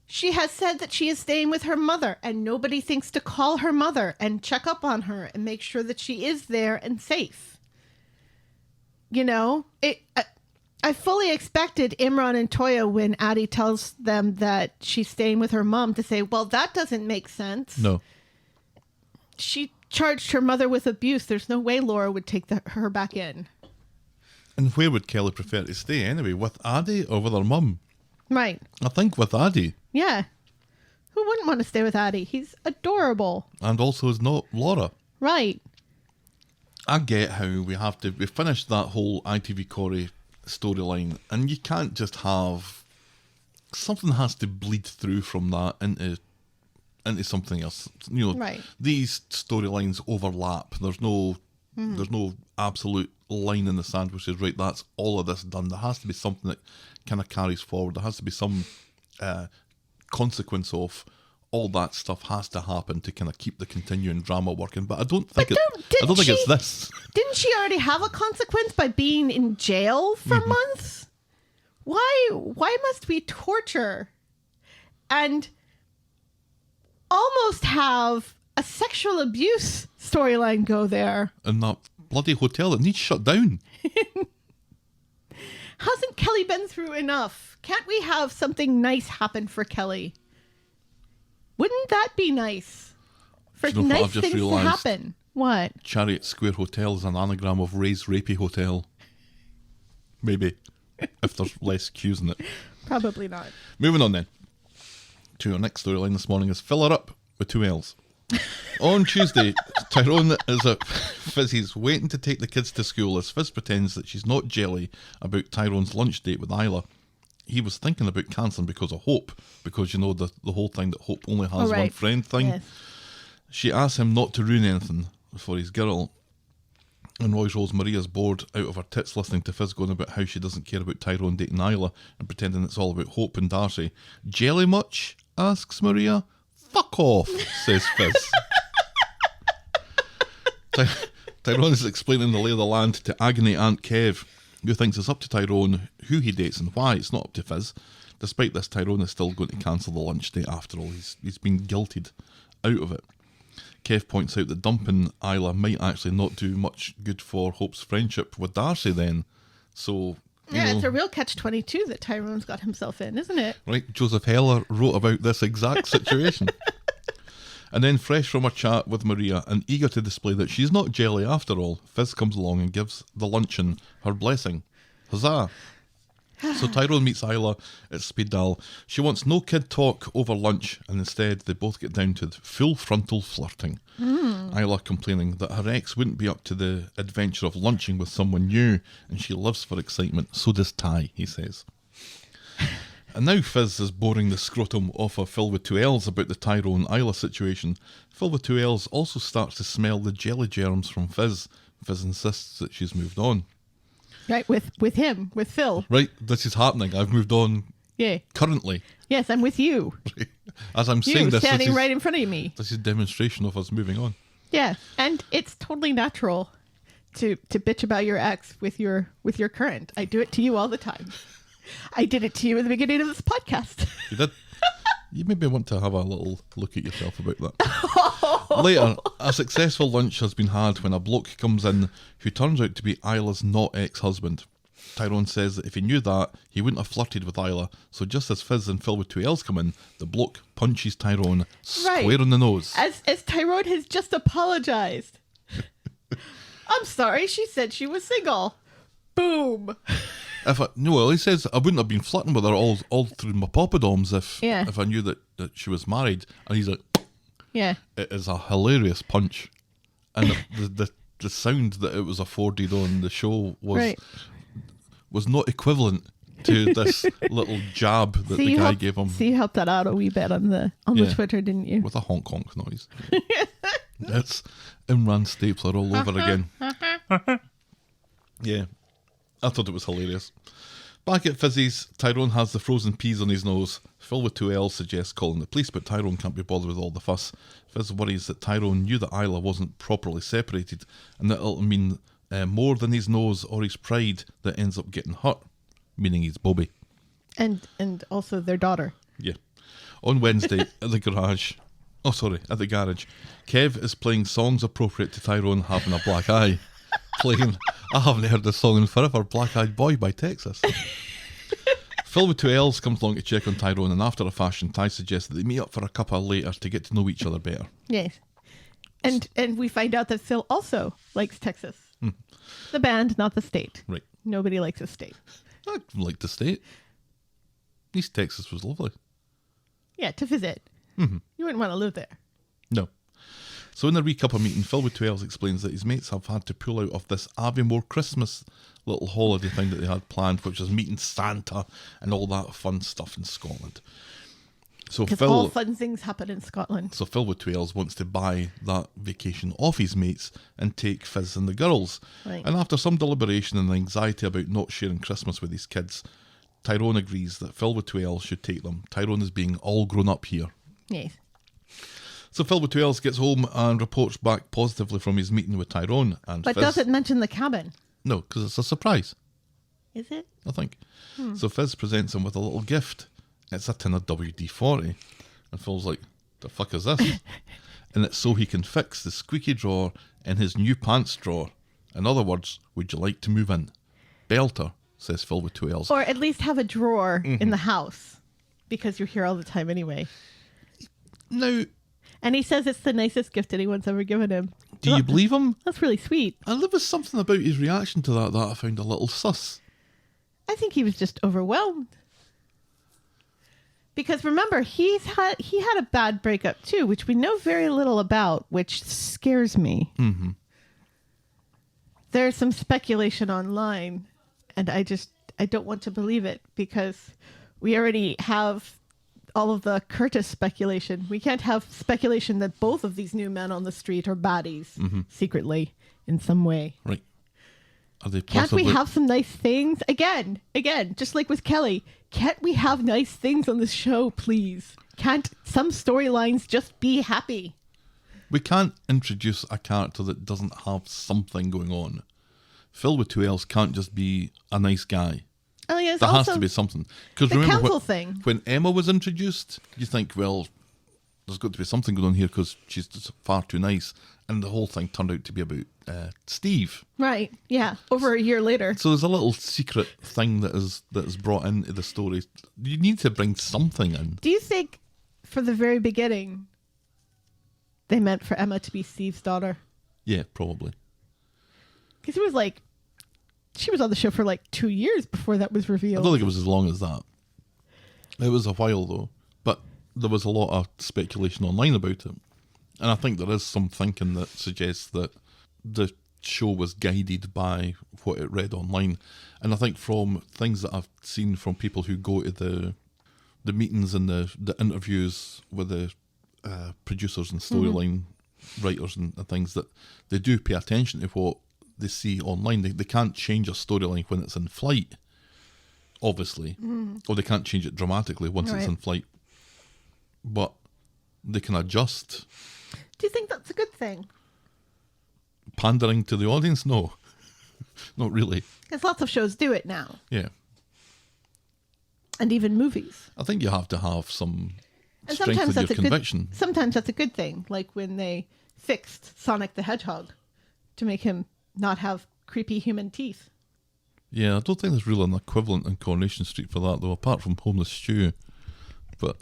she has said that she is staying with her mother, and nobody thinks to call her mother and check up on her and make sure that she is there and safe. You know, I fully expected Imran and Toya, when Addie tells them that she's staying with her mom, to say, well, that doesn't make sense. No. She charged her mother with abuse. There's no way Laura would take her back in. And where would Kelly prefer to stay anyway? With Addie or with her mum? Right. I think with Addie. Yeah. Who wouldn't want to stay with Addie? He's adorable. And also is not Laura. Right. I get how we finished that whole ITV Corrie storyline, and you can't just have... Something has to bleed through from that into something else. You know, right. These storylines overlap. There's no absolute line in the sand which says, right, that's all of this done. There has to be something that kind of carries forward. There has to be some consequence of all that stuff has to happen to kind of keep the continuing drama working. But I don't think it's this. Didn't she already have a consequence by being in jail for months? Why must we torture and almost have a sexual abuse storyline go there? In that bloody hotel that needs shut down. Hasn't Kelly been through enough? Can't we have something nice happen for Kelly? Wouldn't that be nice? For nice things to happen. What? Chariot Square Hotel is an anagram of Ray's Rapey Hotel. Maybe. If there's less queues in it. Probably not. Moving on then. To our next storyline this morning is Phill Her Up with 2 L's. On Tuesday, Tyrone is at Fizzy's waiting to take the kids to school as Fizz pretends that she's not jelly about Tyrone's lunch date with Isla. He was thinking about cancelling because of Hope, because you know the whole thing that Hope only has one friend thing. Yes. She asks him not to ruin anything for his girl, and Roy's Rose Maria's bored out of her tits listening to Fizz going about how she doesn't care about Tyrone dating Isla and pretending it's all about Hope and Darcy. Jelly much? Asks Maria. Fuck off, says Fizz. Tyrone is explaining the lay of the land to agony Aunt Kev, who thinks it's up to Tyrone who he dates and why. It's not up to Fizz. Despite this, Tyrone is still going to cancel the lunch date after all. He's been guilted out of it. Kev points out that dumping Isla might actually not do much good for Hope's friendship with Darcy then. So... Yeah, it's a real catch-22 that Tyrone's got himself in, isn't it? Right, Joseph Heller wrote about this exact situation. And then, fresh from her chat with Maria and eager to display that she's not jelly after all, Fizz comes along and gives the luncheon her blessing. Huzzah! So Tyrone meets Isla at speed dial. She wants no kid talk over lunch, and instead they both get down to full frontal flirting. Isla complaining that her ex wouldn't be up to the adventure of lunching with someone new, and she lives for excitement. So does Ty, he says. And now Fizz is boring the scrotum off of Phill with two L's about the Tyrone Isla situation. Phill with two L's also starts to smell the jelly germs from Fizz. Fizz insists that she's moved on. Right, with him, with Phill. Right, this is happening. I've moved on. Yeah. Currently. Yes, I'm with you. As I'm saying this, standing right in front of me. This is a demonstration of us moving on. Yeah, and it's totally natural to bitch about your ex with your current. I do it to you all the time. I did it to you at the beginning of this podcast. You did. You maybe want to have a little look at yourself about that. Later, a successful lunch has been had when a bloke comes in who turns out to be Isla's not ex-husband. Tyrone says that if he knew that, he wouldn't have flirted with Isla, so just as Fizz and Phill with two L's come in, the bloke punches Tyrone square on the nose. As Tyrone has just apologized. I'm sorry, she said she was single. Boom. He says I wouldn't have been flirting with her all through my poppadoms if I knew that she was married. And he's like, yeah, it is a hilarious punch, and the sound that it was afforded on the show was not equivalent to this little jab that the guy gave him. So you helped that out a wee bit on the Twitter, didn't you? With a honk honk noise. It's Imran Stapler all over again. Yeah. I thought it was hilarious. Back at Fizzy's, Tyrone has the frozen peas on his nose. Phill with two L's suggests calling the police, but Tyrone can't be bothered with all the fuss. Fizz worries that Tyrone knew that Isla wasn't properly separated, and that it'll mean more than his nose or his pride that ends up getting hurt, meaning his Bobby. And also their daughter. Yeah. On Wednesday at the garage, Kev is playing songs appropriate to Tyrone having a black eye. Playing, I haven't heard this song in forever, Black Eyed Boy by Texas. Phill with two L's comes along to check on Tyrone, and after a fashion, Ty suggests that they meet up for a cuppa later to get to know each other better. Yes. And we find out that Phill also likes Texas. The band, not the state. Right. Nobody likes the state. I like the state. East Texas was lovely. Yeah, to visit. You wouldn't want to live there. No. So in the recuppa meeting, Phill with two L's explains that his mates have had to pull out of this Aviemore Christmas little holiday thing that they had planned, which was meeting Santa and all that fun stuff in Scotland. So because all fun things happen in Scotland. So Phill with two L's wants to buy that vacation off his mates and take Fizz and the girls. Right. And after some deliberation and anxiety about not sharing Christmas with his kids, Tyrone agrees that Phill with two L's should take them. Tyrone is being all grown up here. Yes. So Phill with two L's gets home and reports back positively from his meeting with Tyrone. But Fizz doesn't mention the cabin. No, because it's a surprise. Is it? I think. So Fizz presents him with a little gift. It's a tin of WD-40. And Phil's like, the fuck is this? And it's so he can fix the squeaky drawer in his new pants drawer. In other words, would you like to move in? Belter, says Phill with two L's. Or at least have a drawer in the house. Because you're here all the time anyway. Now... And he says it's the nicest gift anyone's ever given him. Do you believe him? That's really sweet. And there was something about his reaction to that I found a little sus. I think he was just overwhelmed. Because remember, he had a bad breakup too, which we know very little about, which scares me. Mm-hmm. There's some speculation online, and I don't want to believe it because we already have all of the Curtis speculation. We can't have speculation that both of these new men on the street are baddies secretly in some way. Right. Are they Can't we have some nice things? Again, just like with Kelly, can't we have nice things on this show, please? Can't some storylines just be happy? We can't introduce a character that doesn't have something going on. Phill with two L's can't just be a nice guy. Oh, yes, there has to be something. Because the remember council thing. When Emma was introduced, you think, well, there's got to be something going on here because she's just far too nice. And the whole thing turned out to be about Steve. Right, yeah, over a year later. So there's a little secret thing that is brought into the story. You need to bring something in. Do you think, for the very beginning, they meant for Emma to be Steve's daughter? Yeah, probably. Because it was like She was on the show for like 2 years before that was I revealed. don't think it was as long as that. It was a while though, but there was a lot of speculation online about it. And I think there is some thinking that suggests that the show was guided by what it read online. And I think from things that I've seen from people who go to the meetings and the interviews with the producers and storyline writers and things, that they do pay attention to what they see online. They can't change a storyline when it's in flight, obviously, or they can't change it dramatically once it's in flight. But they can adjust. Do you think that's a good thing? Pandering to the audience? No. Not really. Because lots of shows do it now. Yeah. And even movies. I think you have to have some And strength in your conviction. Sometimes that's a good thing. Like when they fixed Sonic the Hedgehog to make him not have creepy human teeth. Yeah, I don't think there's really an equivalent in Coronation Street for that, though, apart from Homeless Stew. But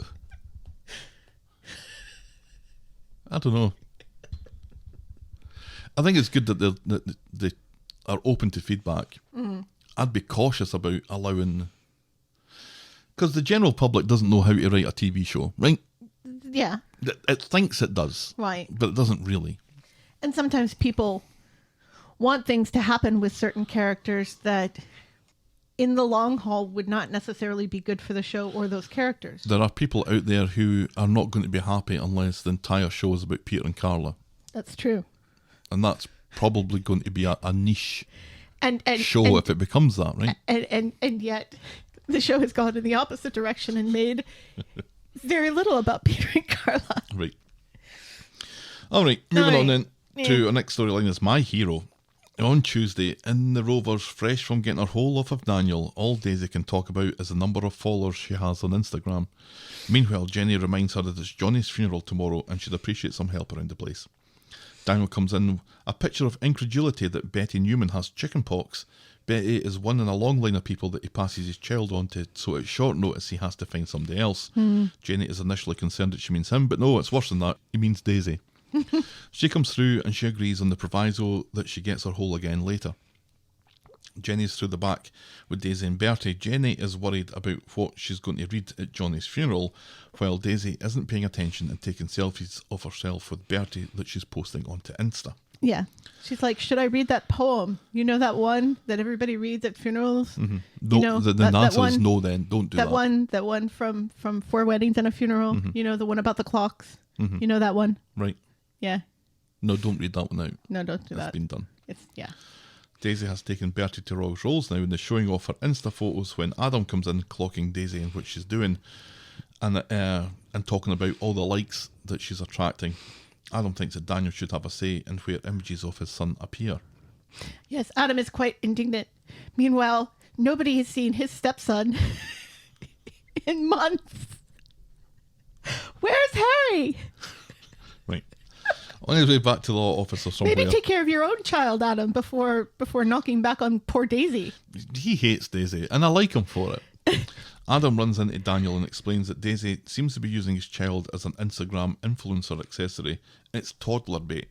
I don't know. I think it's good that they are open to feedback. I'd be cautious about allowing... Because the general public doesn't know how to write a TV show, right? Yeah. It thinks it does. Right. But it doesn't really. And sometimes people want things to happen with certain characters that in the long haul would not necessarily be good for the show or those characters. There are people out there who are not going to be happy unless the entire show is about Peter and Carla. That's true. And that's probably going to be a niche and show if it becomes that, right? And yet the show has gone in the opposite direction and made very little about Peter and Carla. Right. All right, moving on then to our next storyline is My Hero. On Tuesday, in the Rovers, fresh from getting her whole off of Daniel, all Daisy can talk about is the number of followers she has on Instagram. Meanwhile, Jenny reminds her that it's Johnny's funeral tomorrow and she'd appreciate some help around the place. Daniel comes in a picture of incredulity that Betty Newman has chickenpox. Betty is one in a long line of people that he passes his child on to, so at short notice he has to find somebody else. Jenny is initially concerned that she means him, but no, it's worse than that. He means Daisy. She comes through and she agrees on the proviso that she gets her whole again later. Jenny's through the back with Daisy and Bertie. Jenny is worried about what she's going to read at Johnny's funeral, while Daisy isn't paying attention and taking selfies of herself with Bertie that she's posting onto Insta. Yeah. She's like, should I read that poem? You know that one that everybody reads at funerals? No, you know, the answer is no then. Don't do that. That one from Four Weddings and a Funeral. You know, the one about the clocks. You know that one? Right. Yeah. No, don't read that one out. No, don't do that. It's been done. Yeah. Daisy has taken Bertie to Royal Rolls now and is showing off her Insta photos when Adam comes in, clocking Daisy and what she's doing and talking about all the likes that she's attracting. Adam thinks that Daniel should have a say in where images of his son appear. Yes, Adam is quite indignant. Meanwhile, nobody has seen his stepson in months. Where's Harry? Right. On his way back to the law office or somewhere. Maybe take care of your own child, Adam, before knocking back on poor Daisy. He hates Daisy, and I like him for it. Adam runs into Daniel and explains that Daisy seems to be using his child as an Instagram influencer accessory. It's toddler bait.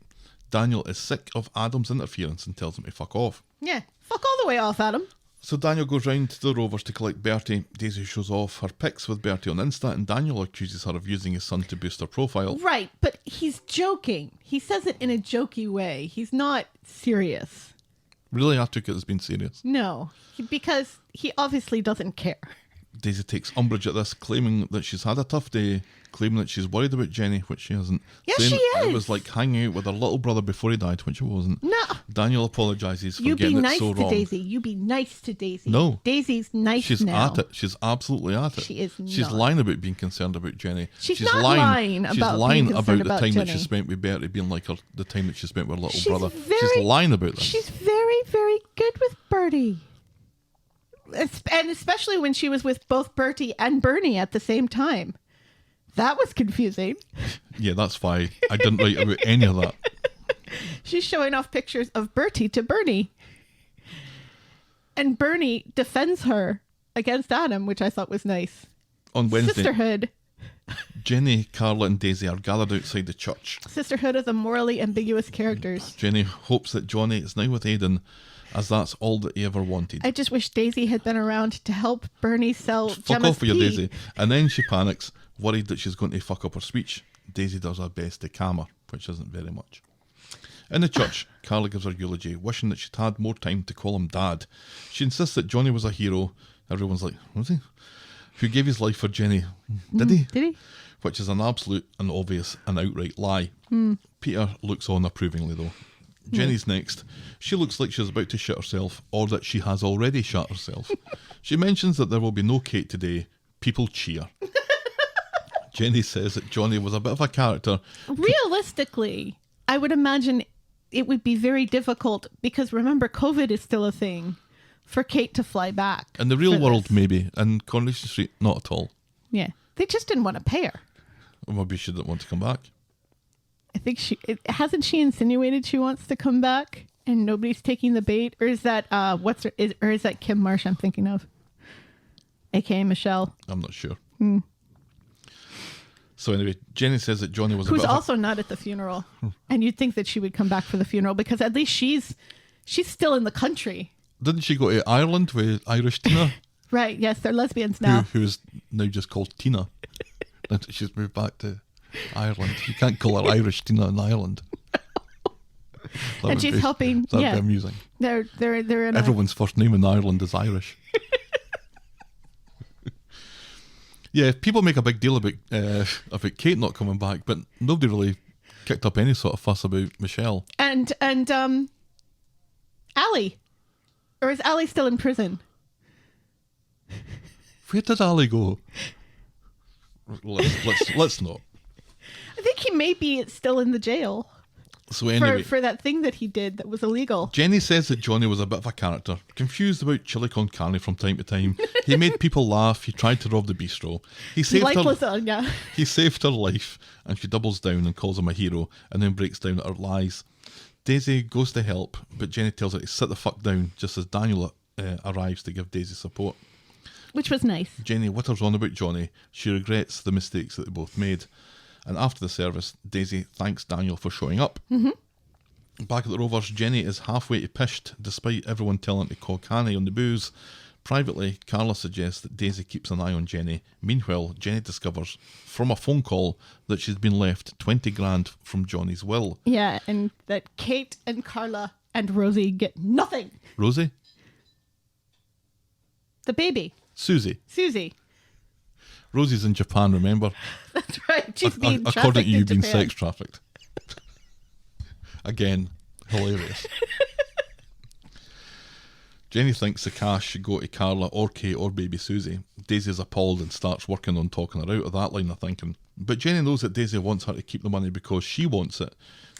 Daniel is sick of Adam's interference and tells him to fuck off. Yeah, fuck all the way off, Adam. So Daniel goes round to the Rovers to collect Bertie. Daisy shows off her pics with Bertie on Insta, and Daniel accuses her of using his son to boost her profile. Right, but he's joking. He says it in a jokey way. He's not serious. Really, I took it as being serious. No, because he obviously doesn't care. Daisy takes umbrage at this, claiming that she's had a tough day, claiming that she's worried about Jenny, which she hasn't. Yes, saying she is. It was like hanging out with her little brother before he died, which it wasn't. No. Daniel apologises for You be getting nice it so to wrong. Daisy. You be nice to Daisy. No. Daisy's nice She's now. at it. She's absolutely at it. She is She's not. lying about being concerned about Jenny. She's not lying She's about lying being about concerned the about time that she Jenny. spent with Bertie being like the time that she spent with her little She's brother. very- She's lying about this. She's very, very good with Bertie. And especially when she was with both Bertie and Bernie at the same time. That was confusing. Yeah, that's why I didn't write about any of that. She's showing off pictures of Bertie to Bernie. And Bernie defends her against Adam, which I thought was nice. On Wednesday, Sisterhood. Jenny, Carla and Daisy are gathered outside the church. Sisterhood of the morally ambiguous characters. Jenny hopes that Johnny is now with Aidan, as that's all that he ever wanted. I just wish Daisy had been around to help Bernie sell Fuck Gemma's off with your pee. Daisy. And then she panics, worried that she's going to fuck up her speech. Daisy does her best to calm her, which isn't very much. In the church, Carla gives her eulogy, wishing that she'd had more time to call him Dad. She insists that Johnny was a hero. Everyone's like, was he? Who gave his life for Jenny. Did he? Did he? Which is an absolute and obvious and outright lie. Peter looks on approvingly though. Jenny's next. She looks like she's about to shit herself, or that she has already shot herself. She mentions that there will be no Kate today. People cheer. Jenny says that Johnny was a bit of a character. Realistically, I would imagine it would be very difficult because remember, COVID is still a thing for Kate to fly back. In the real for world, this. maybe. In Coronation Street, not at all. Yeah. They just didn't want to pay her. Or maybe she didn't want to come back. I think hasn't she insinuated she wants to come back and nobody's taking the bait? Or is that is that Kim Marsh I'm thinking of? AKA Michelle. I'm not sure. So anyway, Jenny says that Johnny was Who's a bit also not at the funeral. And you'd think that she would come back for the funeral because at least she's still in the country. Didn't she go to Ireland with Irish Tina? Right, yes, they're lesbians now. Who's now just called Tina. And she's moved back to Ireland. You can't call her Irish Tina in Ireland. And she's helping. That'd Yeah, be amusing. they're in. Everyone's first name in Ireland is Irish. Yeah, people make a big deal about Kate not coming back, but nobody really kicked up any sort of fuss about Michelle. And Allie, or is Allie still in prison? Where did Ali go? Let's not. I think he may be still in the jail. So anyway, For that thing that he did that was illegal. Jenny says that Johnny was a bit of a character, confused about chili con carne from time to time. He made people laugh. He tried to rob the bistro. He saved Like her. lasagna. He saved her life, and she doubles down and calls him a hero, and then breaks down at her lies. Daisy goes to help, but Jenny tells her to sit the fuck down just as Daniel arrives to give Daisy support. Which was nice. Jenny witters on about Johnny. She regrets the mistakes that they both made. And after the service, Daisy thanks Daniel for showing up. Mm-hmm. Back at the Rovers, Jenny is halfway to pished, despite everyone telling her to call Canny on the booze. Privately, Carla suggests that Daisy keeps an eye on Jenny. Meanwhile, Jenny discovers from a phone call that she's been left 20 grand from Johnny's will. Yeah, and that Kate and Carla and Rosie get nothing. Rosie? The baby. Susie. Rosie's in Japan, remember? That's right. She's being trafficked according to you, in being Japan. sex trafficked. Again, hilarious. Jenny thinks the cash should go to Carla or Kate or baby Susie. Daisy is appalled and starts working on talking her out of that line of thinking. But Jenny knows that Daisy wants her to keep the money because she wants it.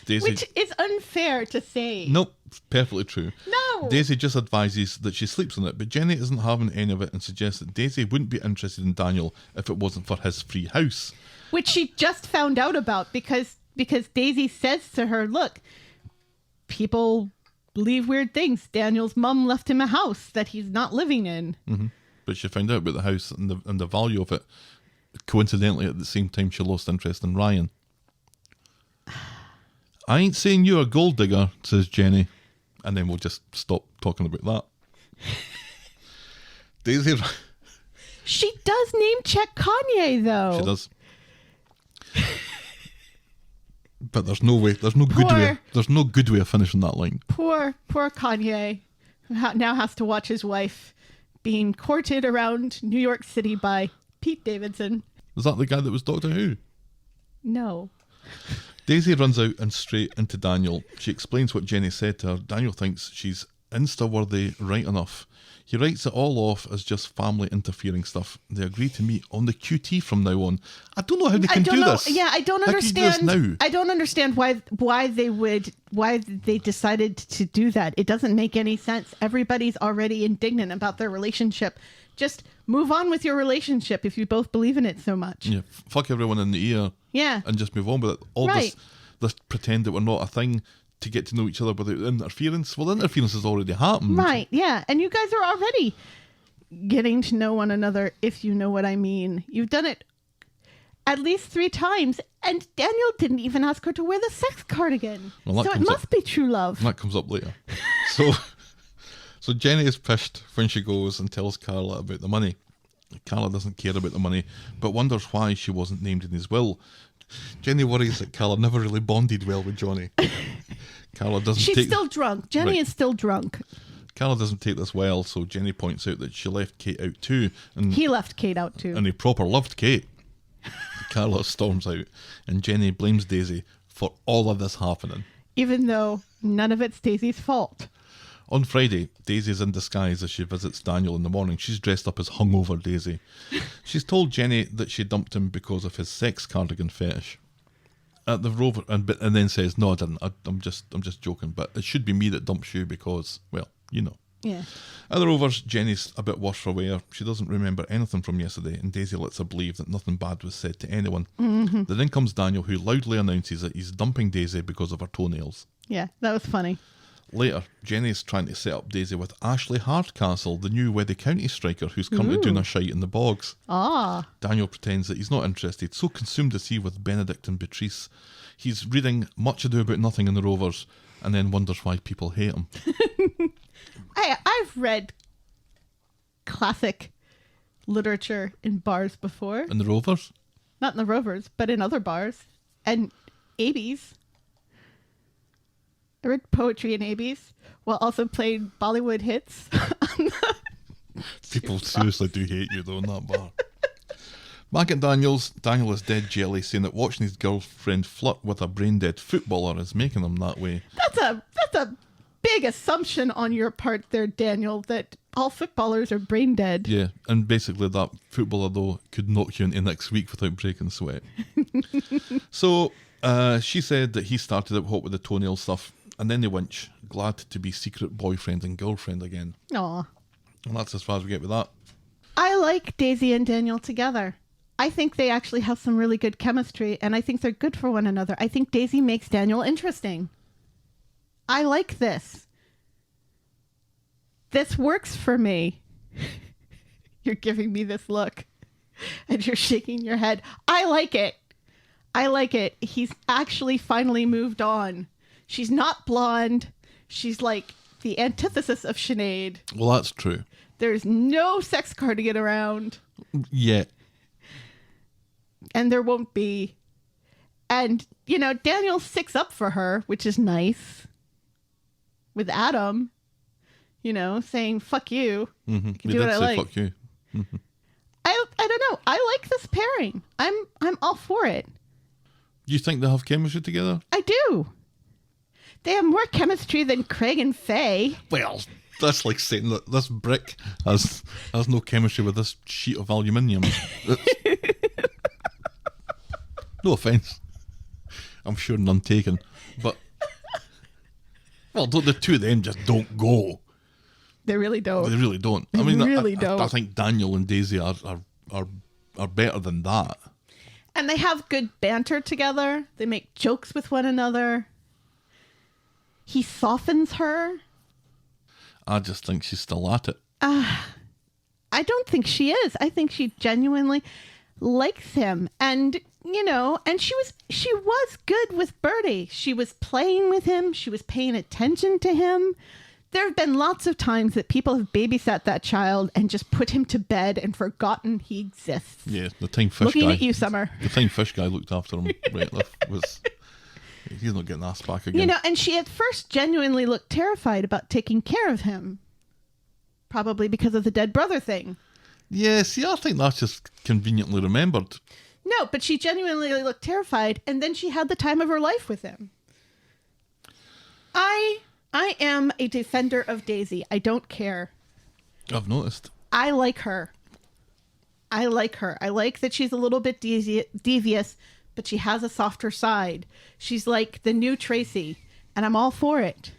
Daisy, Which is unfair to say. nope, perfectly true. No. Daisy just advises that she sleeps on it, but Jenny isn't having any of it and suggests that Daisy wouldn't be interested in Daniel if it wasn't for his free house. Which she just found out about because Daisy says to her, look, people believe weird things. Daniel's mum left him a house that he's not living in. Mm-hmm. But she found out about the house and the value of it. Coincidentally, at the same time, she lost interest in Ryan. I ain't saying you're a gold digger, says Jenny. And then we'll just stop talking about that. Daisy... She does name check Kanye, though. She does. But there's no good way of finishing that line. Poor Kanye, who now has to watch his wife being courted around New York City by Pete Davidson. Was that the guy that was Doctor Who? No. Daisy runs out and straight into Daniel. She explains what Jenny said to her. Daniel thinks she's Insta-worthy right enough. He writes it all off as just family interfering stuff. They agree to meet on the QT from now on. I don't know how they can do this. Yeah, I don't How can you do this understand. now? I don't understand why they decided to do that. It doesn't make any sense. Everybody's already indignant about their relationship. Just move on with your relationship if you both believe in it so much. Yeah, fuck everyone in the ear. Yeah. And just move on with it. All Right. this pretend that we're not a thing to get to know each other without interference. Well, interference has already happened. Right, yeah. And you guys are already getting to know one another, if you know what I mean. You've done it. at least 3 times, and Daniel didn't even ask her to wear the sex cardigan. Well, so it must be true love. That comes up later. So Jenny is pissed when she goes and tells Carla about the money. Carla doesn't care about the money, but wonders why she wasn't named in his will. Jenny worries that Carla never really bonded well with Johnny. Carla doesn't She's still drunk. Jenny is still drunk. Carla doesn't take this well, so Jenny points out that she left Kate out too. And he left Kate out too. And he proper loved Kate. Carla storms out, and Jenny blames Daisy for all of this happening. Even though none of it's Daisy's fault. On Friday, Daisy's in disguise as she visits Daniel in the morning. She's dressed up as hungover Daisy. She's told Jenny that she dumped him because of his sex cardigan fetish. At the Rover, and then says, "No, I didn't. I'm just joking. But it should be me that dumps you because, well, you know." Yeah. At the Rovers, Jenny's a bit worse for wear. She doesn't remember anything from yesterday, and Daisy lets her believe that nothing bad was said to anyone. Mm-hmm. Then in comes Daniel, who loudly announces that he's dumping Daisy because of her toenails. Yeah, that was funny. Later, Jenny's trying to set up Daisy with Ashley Hardcastle, the new Weddy County striker who's currently doing a shite in the bogs. Ah. Daniel pretends that he's not interested, so consumed is he with Benedict and Beatrice. He's reading Much Ado About Nothing in the Rovers, and then wonders why people hate him. I've read classic literature in bars before. In the Rovers? Not in the Rovers, but in other bars. And ABs. I read poetry in ABs while also playing Bollywood hits. People seriously do hate you though in that bar. Back at Daniel's, Daniel is dead jelly, saying that watching his girlfriend flirt with a brain-dead footballer is making him that way. That's a big assumption on your part there, Daniel, that all footballers are brain dead. Yeah, and basically that footballer though could knock you into next week without breaking sweat. So she said that he started out hot with the toenail stuff, and then they winch, glad to be secret boyfriend and girlfriend again. Aw. And that's as far as we get with that. I like Daisy and Daniel together. I think they actually have some really good chemistry, and I think they're good for one another. I think Daisy makes Daniel interesting. I like this. This works for me. You're giving me this look, and you're shaking your head. I like it. I like it. He's actually finally moved on. She's not blonde. She's like the antithesis of Sinead. Well, that's true. There's no sex cardigan around. Yeah. And there won't be. And, you know, Daniel sticks up for her, which is nice. With Adam, you know, saying, fuck you. Mm-hmm. I can do what I like. Fuck you. Mm-hmm. I don't know. I like this pairing. I'm all for it. You think they have chemistry together? I do. They have more chemistry than Craig and Faye. Well, that's like saying that this brick has no chemistry with this sheet of aluminium. No offence. I'm sure none taken. But, well, the two of them just don't go. They really don't. They really don't. They I mean, really don't. I think Daniel and Daisy are better than that. And they have good banter together. They make jokes with one another. He softens her. I just think she's still at it. I don't think she is. I think she genuinely likes him. And, you know, and she was good with Bertie. She was playing with him. She was paying attention to him. There have been lots of times that people have babysat that child and just put him to bed and forgotten he exists. Yeah, the time Fish Looking guy. at you, Summer. The time Fish guy looked after him, right, was... He's not getting asked back again. You know, and she at first genuinely looked terrified about taking care of him. Probably because of the dead brother thing. Yeah, see, I think that's just conveniently remembered. No, but she genuinely looked terrified, and then she had the time of her life with him. I am a defender of Daisy. I don't care. I've noticed. I like her. I like her. I like that she's a little bit devious, but she has a softer side. She's like the new Tracy, and I'm all for it.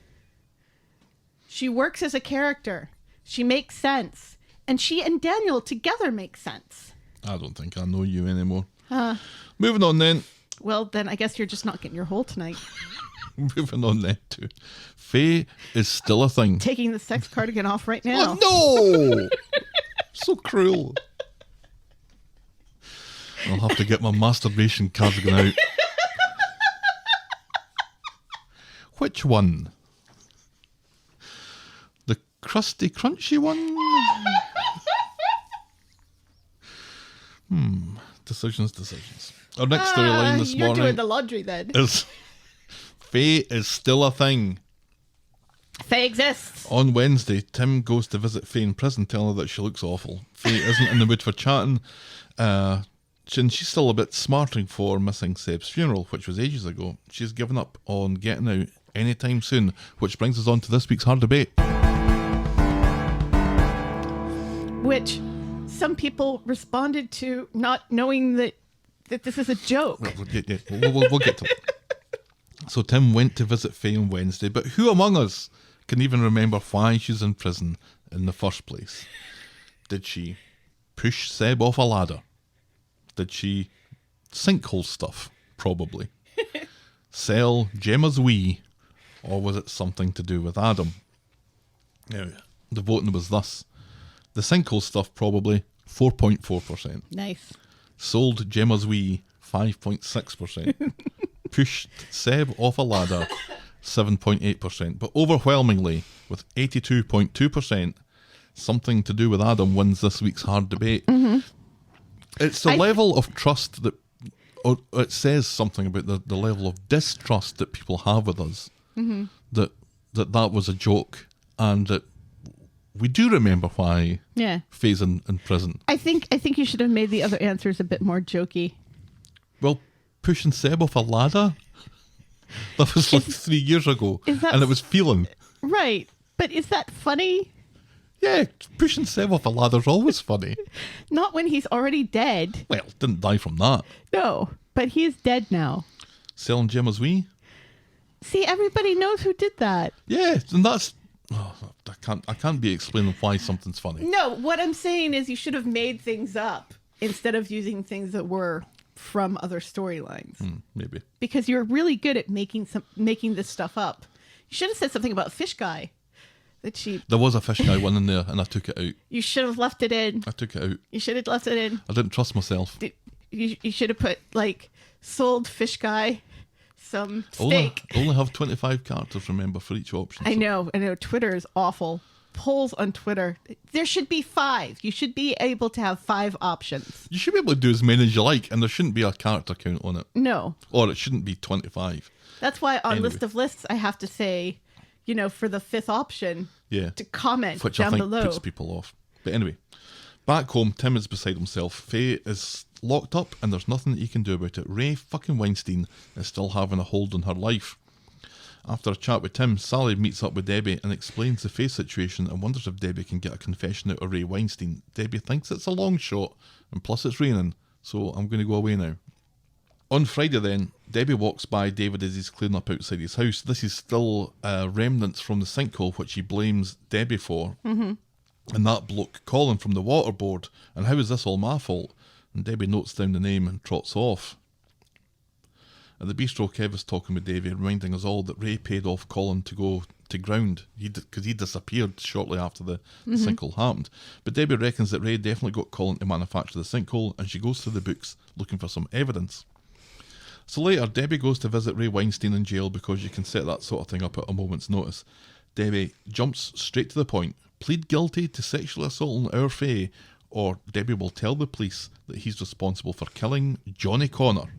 She works as a character. She makes sense. And she and Daniel together make sense. I don't think I know you anymore. Moving on then. Well, then I guess you're just not getting your hole tonight. Moving on then to Faye is still a thing. Taking the sex cardigan off right now. Oh, no! So cruel. I'll have to get my masturbation cardigan out. Which one? The crusty, crunchy one? Decisions. Our next storyline this you're morning doing the laundry then. is Faye is still a thing. Faye exists. On Wednesday, Tim goes to visit Faye in prison, telling her that she looks awful. Faye isn't in the mood for chatting, and she's still a bit smarting for missing Seb's funeral, which was ages ago. She's given up on getting out anytime soon, which brings us on to this week's hard debate. Which some people responded to not knowing that this is a joke. We'll get to it. So Tim went to visit Faye on Wednesday, but who among us can even remember why she's in prison in the first place? Did she push Seb off a ladder? Did she sinkhole stuff? Probably. Sell Gemma's wee? Or was it something to do with Adam? Now, the voting was thus. The sinkhole stuff, probably 4.4%. Nice. Sold Gemma's wee, 5.6%. Pushed Seb off a ladder, 7.8%. But overwhelmingly, with 82.2%, something to do with Adam wins this week's hard debate. Mm-hmm. It's the level of trust that, or it says something about the level of distrust that people have with us. Mm-hmm. That was a joke, and that we do remember why Faye's in prison. I think you should have made the other answers a bit more jokey. Well, pushing Seb off a ladder? That was like 3 years ago, and it was feeling. Right, but is that funny? Yeah, pushing Seb off a ladder's always funny. Not when he's already dead. Well, didn't die from that. No, but he is dead now. Selling Gemma's wee? See, everybody knows who did that. Yeah, and that's... Oh, I can't be explaining why something's funny. No, what I'm saying is you should have made things up instead of using things that were from other storylines. Maybe. Because you're really good at making this stuff up. You should have said something about Fish Guy. There was a Fish Guy one in there, and I took it out. You should have left it in. I took it out. You should have left it in. I didn't trust myself. You should have put, like, sold Fish Guy some steak. Only have 25 characters, remember, for each option. I know. Twitter is awful. Polls on Twitter. There should be 5. You should be able to have 5 options. You should be able to do as many as you like, and there shouldn't be a character count on it. No. Or it shouldn't be 25. That's why on List of Lists, I have to say, for the 5th option, to comment which down I think below. puts people off. But anyway, back home, Tim is beside himself. Faye is locked up, and there's nothing that he can do about it. Ray fucking Weinstein is still having a hold on her life. After a chat with Tim, Sally meets up with Debbie and explains the Faye situation and wonders if Debbie can get a confession out of Ray Weinstein. Debbie thinks it's a long shot, and plus it's raining, so I'm going to go away now. On Friday then, Debbie walks by David as he's cleaning up outside his house. This is still remnants from the sinkhole, which he blames Debbie for. Mm-hmm. And that bloke Colin from the water board. And how is this all my fault? And Debbie notes down the name and trots off. At the bistro, Kev is talking with Debbie, reminding us all that Ray paid off Colin to go to ground because he disappeared shortly after the sinkhole happened. But Debbie reckons that Ray definitely got Colin to manufacture the sinkhole, and she goes through the books looking for some evidence. So later, Debbie goes to visit Ray Weinstein in jail because you can set that sort of thing up at a moment's notice. Debbie jumps straight to the point. Plead guilty to sexual assault on our Faye, or Debbie will tell the police that he's responsible for killing Johnny Connor.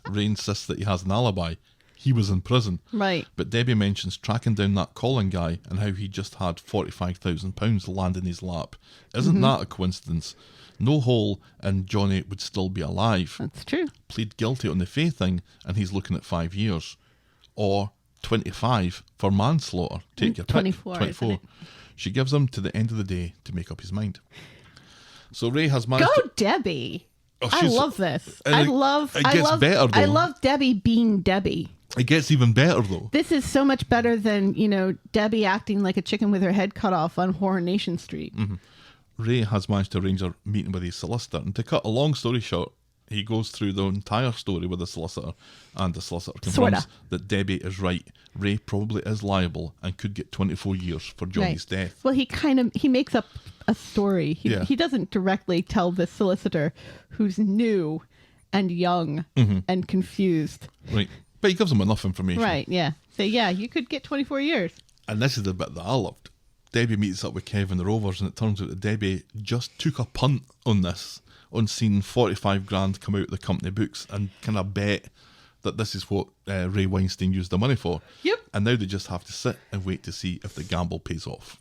Ray insists that he has an alibi. He was in prison. Right. But Debbie mentions tracking down that Colin guy and how he just had £45,000 land in his lap. Isn't that a coincidence? No hole and Johnny would still be alive. That's true. Plead guilty on the Faye thing and he's looking at 5 years. Or 25 for manslaughter. Take your pick. 24. 24. She gives him to the end of the day to make up his mind. So Ray has managed Go Debbie. Oh, I love this. It gets better, though. I love Debbie being Debbie. It gets even better, though. This is so much better than, Debbie acting like a chicken with her head cut off on Coronation Street. Mm-hmm. Ray has managed to arrange a meeting with his solicitor. And to cut a long story short, he goes through the entire story with the solicitor. And the solicitor confirms that Debbie is right. Ray probably is liable and could get 24 years for Johnny's death. Well, he makes up a story. He doesn't directly tell the solicitor, who's new and young and confused. Right. But he gives him enough information. Right, yeah. So, yeah, you could get 24 years. And this is the bit that I loved. Debbie meets up with Kev and the Rovers, and it turns out that Debbie just took a punt on this, on seeing 45 grand come out of the company books and kind of bet that this is what Ray Weinstein used the money for. Yep. And now they just have to sit and wait to see if the gamble pays off.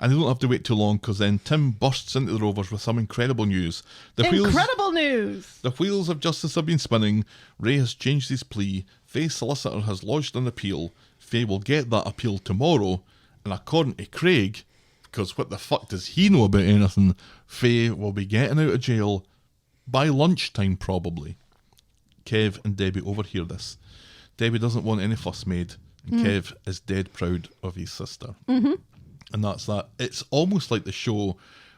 And they don't have to wait too long, because then Tim bursts into the Rovers with some incredible news. Incredible news! The wheels of justice have been spinning. Ray has changed his plea. Faye's solicitor has lodged an appeal. Faye will get that appeal tomorrow. And according to Craig, because what the fuck does he know about anything, Faye will be getting out of jail by lunchtime probably. Kev and Debbie overhear this. Debbie doesn't want any fuss made, and Kev is dead proud of his sister. Mm-hmm. And that's that. It's almost like the show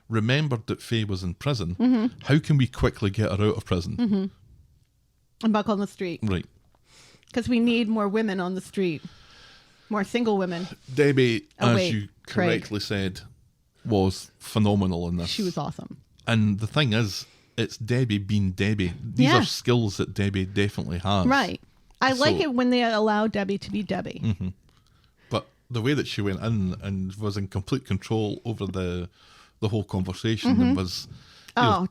remembered that Faye was in prison. Mm-hmm. How can we quickly get her out of prison? Mm-hmm. And back on the street. Right. Because we need more women on the street. More single women. Debbie, as you correctly said, was phenomenal in this. She was awesome. And the thing is, it's Debbie being Debbie. These are skills that Debbie definitely has. Right. I like it when they allow Debbie to be Debbie. Mm-hmm. But the way that she went in and was in complete control over the whole conversation and was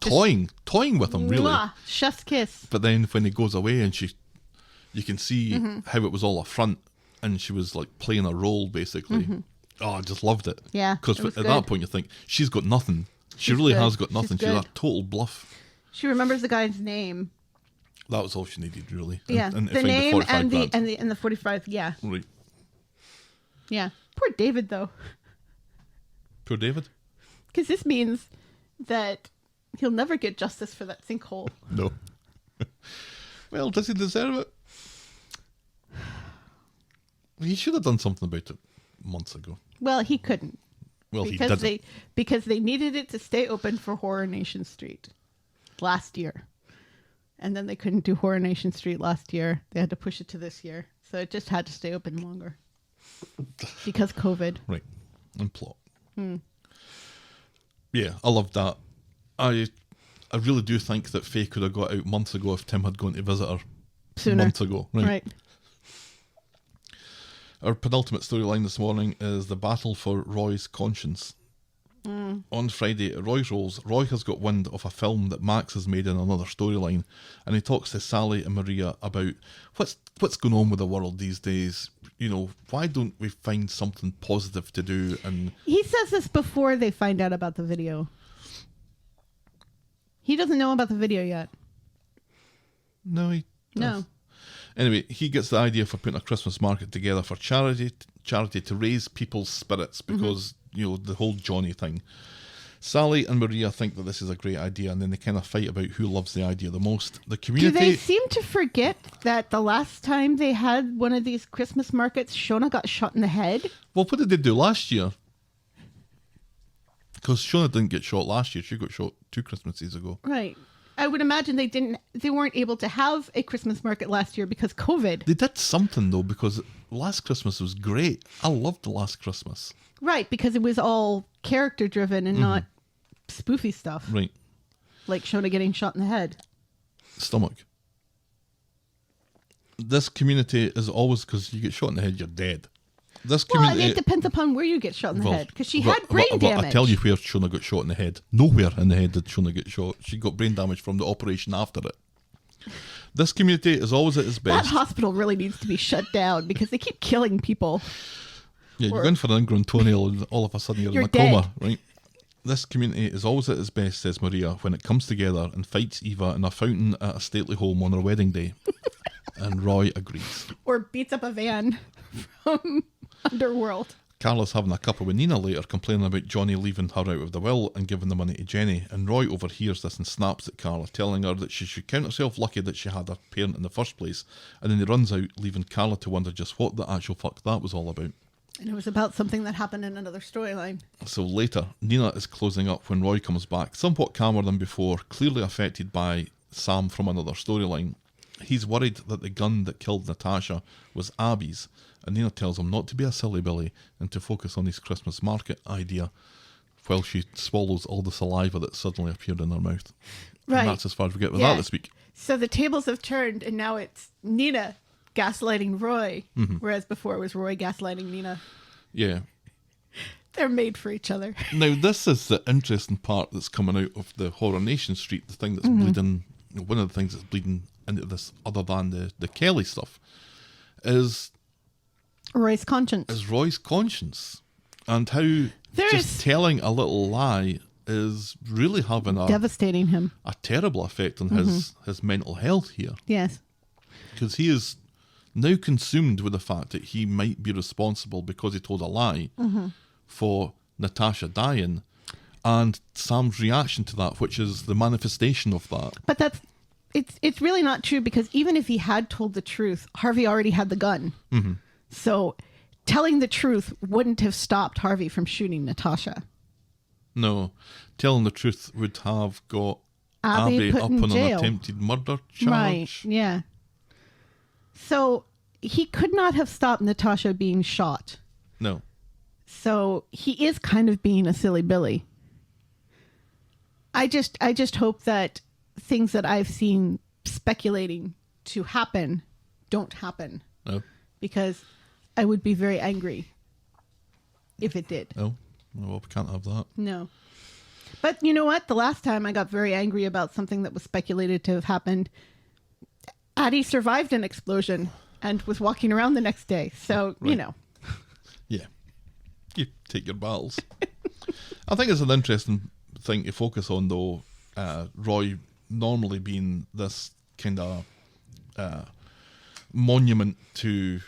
toying with him, really. Chef's kiss. But then when he goes away and you can see how it was all a front, and she was like playing a role basically. Mm-hmm. Oh, I just loved it. Yeah. Because at that point you think, she's got nothing. She really has got nothing. She's a total bluff. She remembers the guy's name. That was all she needed, really. Yeah, and the name and the 45. Yeah. Right. Yeah. Poor David, though. Poor David. Because this means that he'll never get justice for that sinkhole. No. Well, does he deserve it? He should have done something about it months ago. Well, he couldn't. Well, he didn't. Because they needed it to stay open for Coronation Street last year. And then they couldn't do Coronation Street last year. They had to push it to this year. So it just had to stay open longer. Because COVID. Right. And plot. Yeah, I loved that. I really do think that Faye could have got out months ago if Tim had gone to visit her sooner. Months ago. Right. Our penultimate storyline this morning is the battle for Roy's conscience. On Friday at Roy's Rolls, Roy has got wind of a film that Max has made in another storyline, and he talks to Sally and Maria about what's going on with the world these days. You know, why don't we find something positive to do? And he says this before they find out about the video. He doesn't know about the video yet. No, he does. No. Anyway, he gets the idea for putting a Christmas market together for charity to raise people's spirits because, you know, the whole Johnny thing. Sally and Maria think that this is a great idea, and then they kind of fight about who loves the idea the most. The community... Do they seem to forget that the last time they had one of these Christmas markets, Shona got shot in the head? Well, what did they do last year? Because Shona didn't get shot last year. She got shot 2 Christmases ago. Right. I would imagine they weren't able to have a Christmas market last year because COVID. They did something, though, because last Christmas was great. I loved the last Christmas. Right, because it was all character driven and not spoofy stuff. Right. Like Shona getting shot in the head. Stomach. This community is always, because you get shot in the head, you're dead. This community... Well, it depends upon where you get shot in the head, because she had brain damage. I tell you where Shona got shot in the head. Nowhere in the head did Shona get shot. She got brain damage from the operation after it. This community is always at its best. That hospital really needs to be shut down because they keep killing people. Yeah, you're going for an ingrown toenail and all of a sudden you're in a coma, right? This community is always at its best, says Maria, when it comes together and fights Eva in a fountain at a stately home on her wedding day. And Roy agrees. Or beats up a van from Underworld. Carla's having a cuppa with Nina later, complaining about Johnny leaving her out of the will and giving the money to Jenny, and Roy overhears this and snaps at Carla, telling her that she should count herself lucky that she had her parent in the first place, and then he runs out, leaving Carla to wonder just what the actual fuck that was all about. And it was about something that happened in another storyline. So later, Nina is closing up when Roy comes back, somewhat calmer than before, clearly affected by Sam from another storyline. He's worried that the gun that killed Natasha was Abby's, And Nina tells him not to be a silly Billy and to focus on his Christmas market idea while she swallows all the saliva that suddenly appeared in her mouth. Right. And that's as far as we get with that this week. So the tables have turned, and now it's Nina gaslighting Roy, whereas before it was Roy gaslighting Nina. Yeah. They're made for each other. Now, this is the interesting part that's coming out of the Coronation Street, the thing that's bleeding, one of the things that's bleeding into this, other than the Kelly stuff, is Roy's conscience. Roy's conscience. And how just telling a little lie is really having devastating him. A terrible effect on his mental health here. Yes. Because he is now consumed with the fact that he might be responsible because he told a lie for Natasha dying, and Sam's reaction to that, which is the manifestation of that. But it's really not true, because even if he had told the truth, Harvey already had the gun. So telling the truth wouldn't have stopped Harvey from shooting Natasha. No, telling the truth would have got Abby put up in on jail. an attempted murder charge. Right, yeah. So he could not have stopped Natasha being shot. No. So he is kind of being a silly Billy. I just hope that things that I've seen speculating to happen don't happen. No. Because I would be very angry if it did. No. Well, we can't have that. No. But you know what? The last time I got very angry about something that was speculated to have happened, Addie survived an explosion and was walking around the next day. So, Right. you know. Yeah. You take your battles. I think it's an interesting thing to focus on, though. Roy normally being this kind of monument to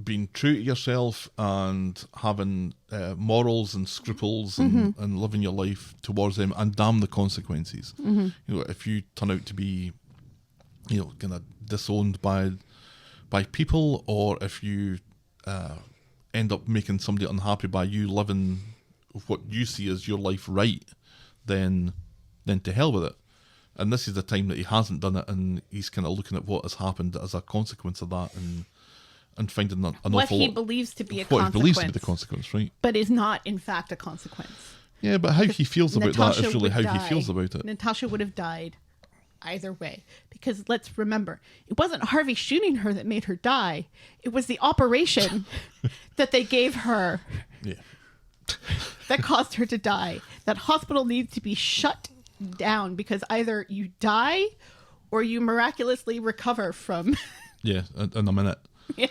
being true to yourself and having morals and scruples and living your life towards them, and damn the consequences. You know, if you turn out to be, you know, kind of disowned by people, or if you end up making somebody unhappy by you living what you see as your life right, then to hell with it. And this is the time that he hasn't done it, and he's kind of looking at what has happened as a consequence of that, and finding an awful What he lot, believes to be a what consequence. he believes to be the consequence, right? But is not, in fact, a consequence. Yeah, but how he feels about Natasha that is really would how he die. feels about it. Natasha would have died either way. Because let's remember, it wasn't Harvey shooting her that made her die. It was the operation that they gave her Yeah. that caused her to die. That hospital needs to be shut down, because either you die or you miraculously recover from... Yeah, in a minute. Yeah.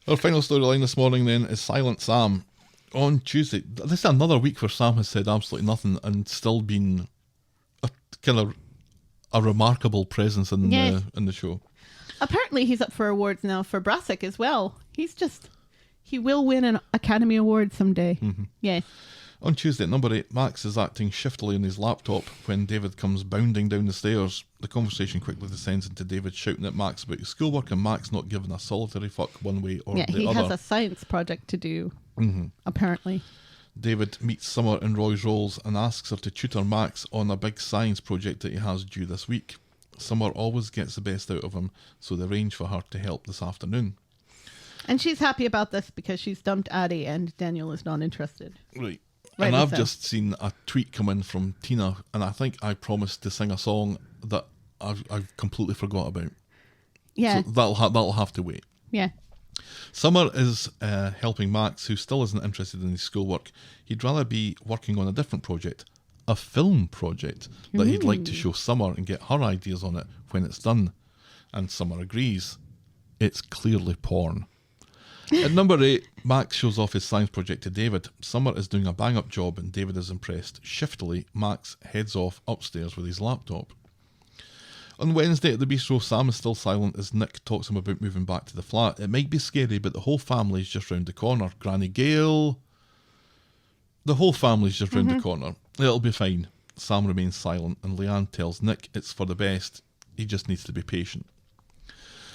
Our final storyline this morning then is Silent Sam. On Tuesday, this is another week where Sam has said absolutely nothing and still been a kind of a remarkable presence in the show. Apparently he's up for awards now for Brassic as well. He will win an Academy Award someday. Yeah. On Tuesday at number 8, Max is acting shiftily on his laptop when David comes bounding down the stairs. The conversation quickly descends into David shouting at Max about his schoolwork, and Max not giving a solitary fuck one way or the he other. has a science project to do, apparently. David meets Summer in Roy's roles and asks her to tutor Max on a big science project that he has due this week. Summer always gets the best out of him, so they arrange for her to help this afternoon. And she's happy about this because she's dumped Addie and Daniel is not interested. Right. Right, And I've so. just seen a tweet come in from Tina, and I think I promised to sing a song that I've completely forgot about. Yeah. So that'll have to wait. Yeah. Summer is helping Max, who still isn't interested in his schoolwork. He'd rather be working on a different project, a film project that he'd like to show Summer and get her ideas on it when it's done. And Summer agrees. It's clearly porn. At number 8, Max shows off his science project to David. Summer is doing a bang-up job and David is impressed. Shiftily, Max heads off upstairs with his laptop. On Wednesday at the bistro, Sam is still silent as Nick talks him about moving back to the flat. It might be scary, but the whole family's just round the corner. Granny Gail... The whole family's just round the corner. It'll be fine. Sam remains silent and Leanne tells Nick it's for the best. He just needs to be patient.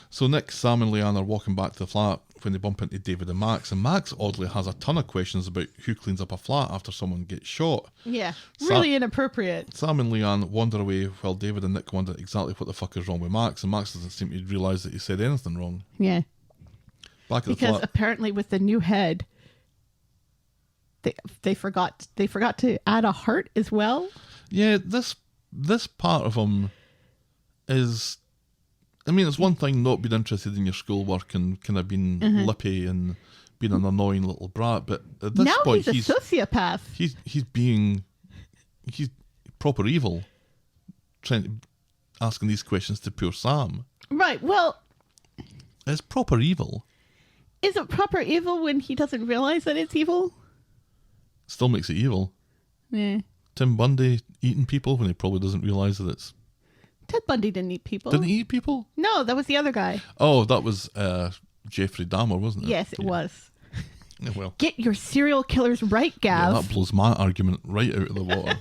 So Nick, Sam and Leanne are walking back to the flat when they bump into David and Max oddly has a ton of questions about who cleans up a flat after someone gets shot. Yeah. Really inappropriate. Sam and Leanne wander away while David and Nick wonder exactly what the fuck is wrong with Max, and Max doesn't seem to realise that he said anything wrong. Yeah. Back at the because flat. apparently with the new head, they forgot to add a heart as well. Yeah, this part of him is. I mean, it's one thing not being interested in your schoolwork and kind of being lippy and being an annoying little brat, but at this Now point, he's a sociopath. He's proper evil, asking these questions to poor Sam. Right. Well, It's proper evil. is it proper evil when he doesn't realize that it's evil? Still makes it evil. Yeah. Tim Bundy eating people when he probably doesn't realise that it's... Ted Bundy didn't eat people. Didn't he eat people? No, that was the other guy. Oh, that was Jeffrey Dahmer, wasn't it? Yes, it was. Yeah, well, Get your serial killers right, yeah, Gav. that blows my argument right out of the water.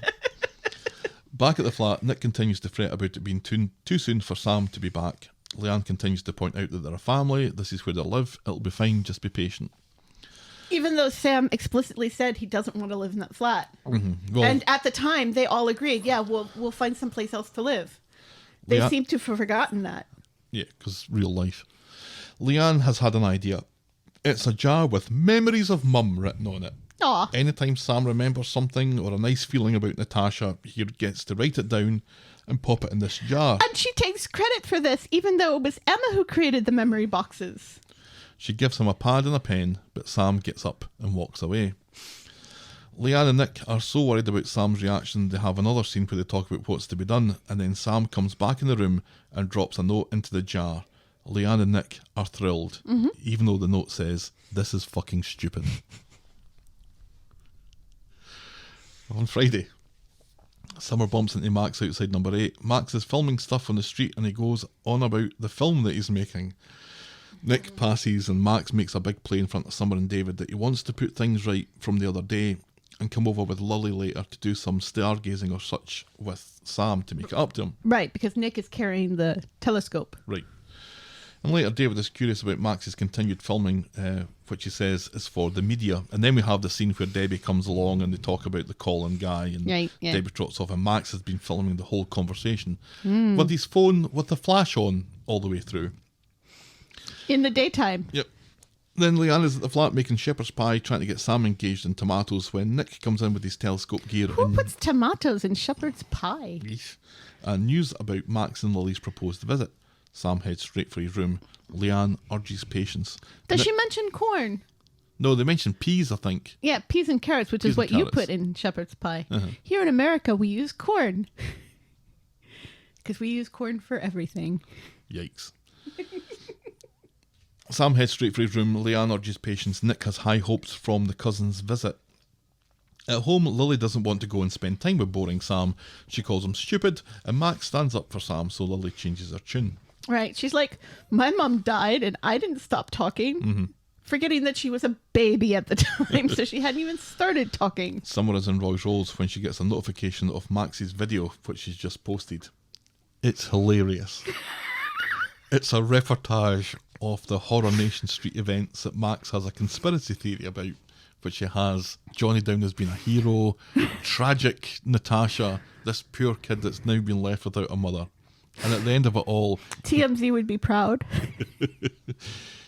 Back at the flat, Nick continues to fret about it being too soon for Sam to be back. Leanne continues to point out that they're a family. This is where they live. It'll be fine. Just be patient. Even though Sam explicitly said he doesn't want to live in that flat. Well, And at the time, they all agreed, yeah, we'll find someplace else to live. They seem to have forgotten that. yeah, because real life. Leanne has had an idea. It's a jar with memories of Mum written on it. Aw. Anytime Sam remembers something or a nice feeling about Natasha, he gets to write it down and pop it in this jar. And she takes credit for this, even though it was Emma who created the memory boxes. She gives him a pad and a pen, but Sam gets up and walks away. Leanne and Nick are so worried about Sam's reaction, they have another scene where they talk about what's to be done, and then Sam comes back in the room and drops a note into the jar. Leanne and Nick are thrilled, even though the note says, "This is fucking stupid." On Friday, Summer bumps into Max outside number 8. Max is filming stuff on the street and he goes on about the film that he's making. Nick passes and Max makes a big play in front of Summer and David that he wants to put things right from the other day and come over with Lily later to do some stargazing or such with Sam to make it up to him. Right, because Nick is carrying the telescope. Right. And later David is curious about Max's continued filming, which he says is for the media. And then we have the scene where Debbie comes along and they talk about the Colin guy and Right, yeah. Debbie trots off and Max has been filming the whole conversation with his phone with the flash on all the way through. In the daytime. Yep. Then Leanne is at the flat making shepherd's pie, trying to get Sam engaged in tomatoes when Nick comes in with his telescope gear Who and puts tomatoes in shepherd's pie? news about Max and Lily's proposed visit. Sam heads straight for his room. Leanne urges patience. Does Nick- she mention corn? No, they mentioned peas, I think. Yeah, peas and carrots, which Peas is what and you carrots. put in shepherd's pie. Here in America, we use corn. Because we use corn for everything. Yikes. Sam heads straight for his room. Leanne urges patience. Nick has high hopes from the cousin's visit. At home, Lily doesn't want to go and spend time with boring Sam. She calls him stupid, and Max stands up for Sam, so Lily changes her tune. Right. She's like, my mom died and I didn't stop talking. Forgetting that she was a baby at the time, so she hadn't even started talking. Summer is in Roy's Rolls when she gets a notification of Max's video, which she's just posted. It's hilarious. It's a reportage of the Coronation Street events that Max has a conspiracy theory about, which he has Johnny Down as being a hero, tragic Natasha, this poor kid that's now been left without a mother. And at the end of it all, TMZ would be proud.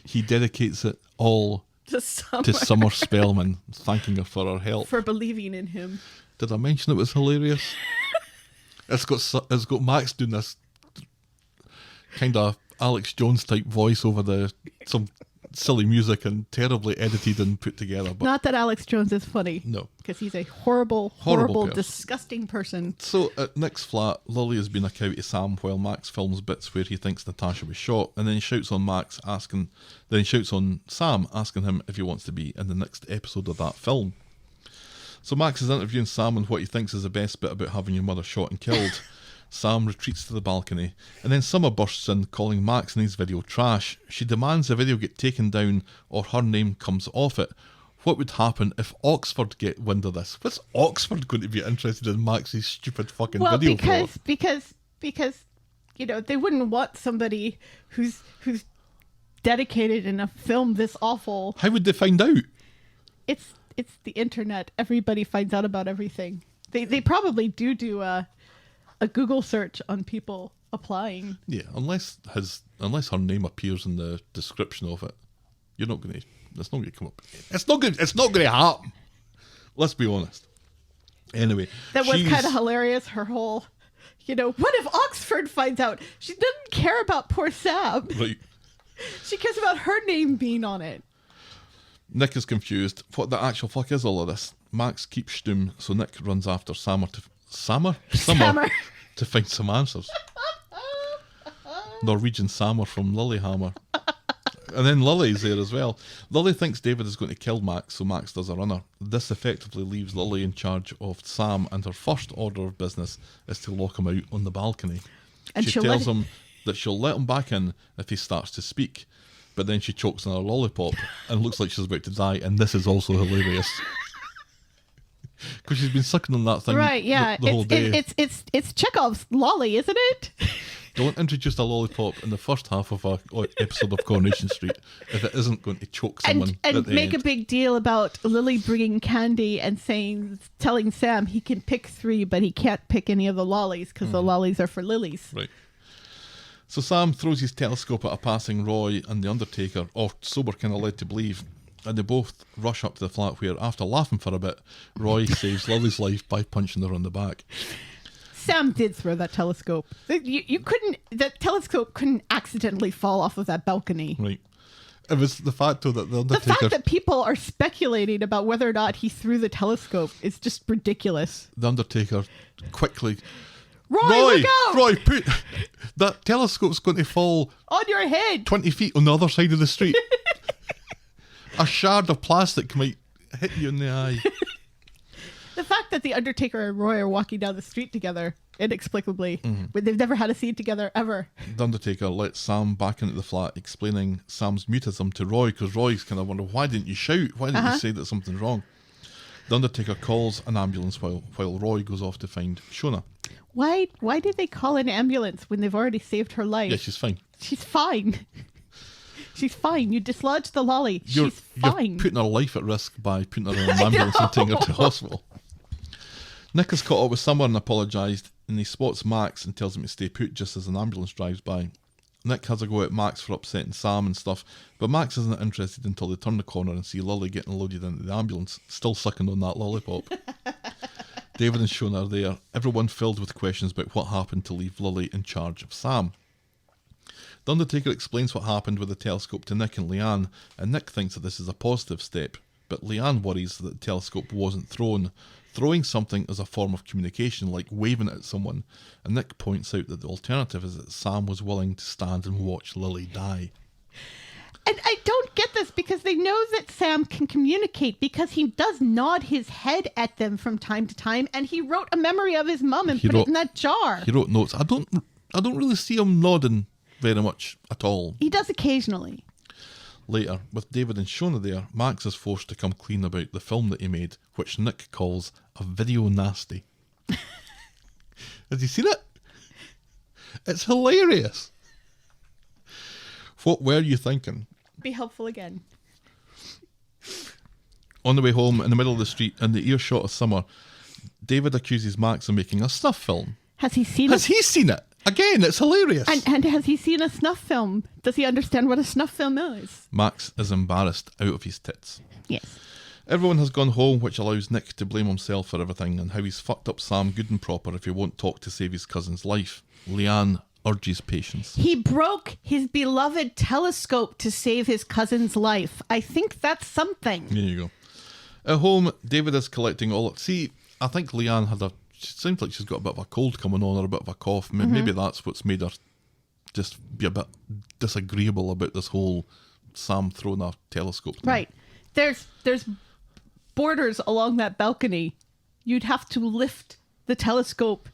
he dedicates it all To Summer. to Summer Spellman, thanking her for her help. For believing in him. Did I mention it was hilarious? It's got Max doing this kind of Alex Jones type voice over some silly music and terribly edited and put together. But Not that Alex Jones is funny. no. Because he's a horrible, Horrible person. disgusting person. So at Nick's flat, Lily has been a cow to Sam while Max films bits where he thinks Natasha was shot, and then he shouts on Sam asking him if he wants to be in the next episode of that film. So Max is interviewing Sam on what he thinks is the best bit about having your mother shot and killed. Sam retreats to the balcony, and then Summer bursts in, calling Max and his video trash. She demands the video get taken down or her name comes off it. What would happen if Oxford get wind of this? What's Oxford going to be interested in Max's stupid fucking video for? because you know, they wouldn't want somebody who's dedicated in a film this awful. How would they find out? It's the internet. Everybody finds out about everything. They probably do a Google search on people applying. Yeah, unless her name appears in the description of it. You're not going to. It's not going to come up. It's not going to happen. Let's be honest. Anyway, that was kind of hilarious. Her whole, what if Oxford finds out? She doesn't care about poor Sam. Right. She cares about her name being on it. Nick is confused. What the actual fuck is all of this? Max keeps stum, so Nick runs after Summer to find some answers. Norwegian Sammer from Lilyhammer. And then Lily's there as well. Lily thinks David is going to kill Max, so Max does a runner. This effectively leaves Lily in charge of Sam, and her first order of business is to lock him out on the balcony. And she tells him that she'll let him back in if he starts to speak, but then she chokes on her lollipop and looks like she's about to die, and this is also hilarious. Because she's been sucking on that thing the whole day. It's Chekhov's lolly, isn't it? Don't introduce a lollipop in the first half of a episode of Coronation Street if it isn't going to choke someone and make a big deal about Lily bringing candy and telling Sam he can pick 3, but he can't pick any of the lollies because the lollies are for lilies. Right. So Sam throws his telescope at a passing Roy and the Undertaker, or so we're kind of led to believe, and they both rush up to the flat where, after laughing for a bit, Roy saves Lily's life by punching her on the back. Sam did throw that telescope. That telescope couldn't accidentally fall off of that balcony. Right. It was the fact, though, that the Undertaker... The fact that people are speculating about whether or not he threw the telescope is just ridiculous. The Undertaker quickly... Roy, look out! Roy, that telescope's going to fall... on your head! 20 feet on the other side of the street. A shard of plastic might hit you in the eye. The fact that the Undertaker and Roy are walking down the street together, inexplicably, but they've never had a scene together ever. The Undertaker lets Sam back into the flat, explaining Sam's mutism to Roy, because Roy's kind of wondering, why didn't you shout? Why didn't you say that something's wrong? The Undertaker calls an ambulance while Roy goes off to find Shona. Why did they call an ambulance when they've already saved her life? Yeah, she's fine. She's fine. She's fine. You dislodged the lolly. She's fine. You're putting her life at risk by putting her in an ambulance and taking her to hospital. Nick has caught up with someone and apologised, and he spots Max and tells him to stay put just as an ambulance drives by. Nick has a go at Max for upsetting Sam and stuff, but Max isn't interested until they turn the corner and see Lily getting loaded into the ambulance, still sucking on that lollipop. David and Shona are there, everyone filled with questions about what happened to leave Lily in charge of Sam. The Undertaker explains what happened with the telescope to Nick and Leanne, and Nick thinks that this is a positive step, but Leanne worries that the telescope wasn't thrown. Throwing something is a form of communication, like waving it at someone, and Nick points out that the alternative is that Sam was willing to stand and watch Lily die. And I don't get this, because they know that Sam can communicate, because he does nod his head at them from time to time, and he wrote a memory of his mum and put it in that jar. He wrote notes. I don't really see him nodding very much at all. He does occasionally. Later, with David and Shona there, Max is forced to come clean about the film that he made, which Nick calls a video nasty. Has you seen it? It's hilarious. What were you thinking? Be helpful again. On the way home, in the middle of the street, in the earshot of Summer, David accuses Max of making a snuff film. Has he seen it? Has he seen it? Again, it's hilarious. And has he seen a snuff film? Does he understand what a snuff film is? Max is embarrassed out of his tits. Yes. Everyone has gone home, which allows Nick to blame himself for everything and how he's fucked up Sam good and proper if he won't talk to save his cousin's life. Leanne urges patience. He broke his beloved telescope to save his cousin's life. I think that's something. There you go. At home, David is collecting all... See, I think Leanne she seems like she's got a bit of a cold coming on or a bit of a cough. Maybe that's what's made her just be a bit disagreeable about this whole Sam throwing a telescope thing. Right. There's borders along that balcony. You'd have to lift the telescope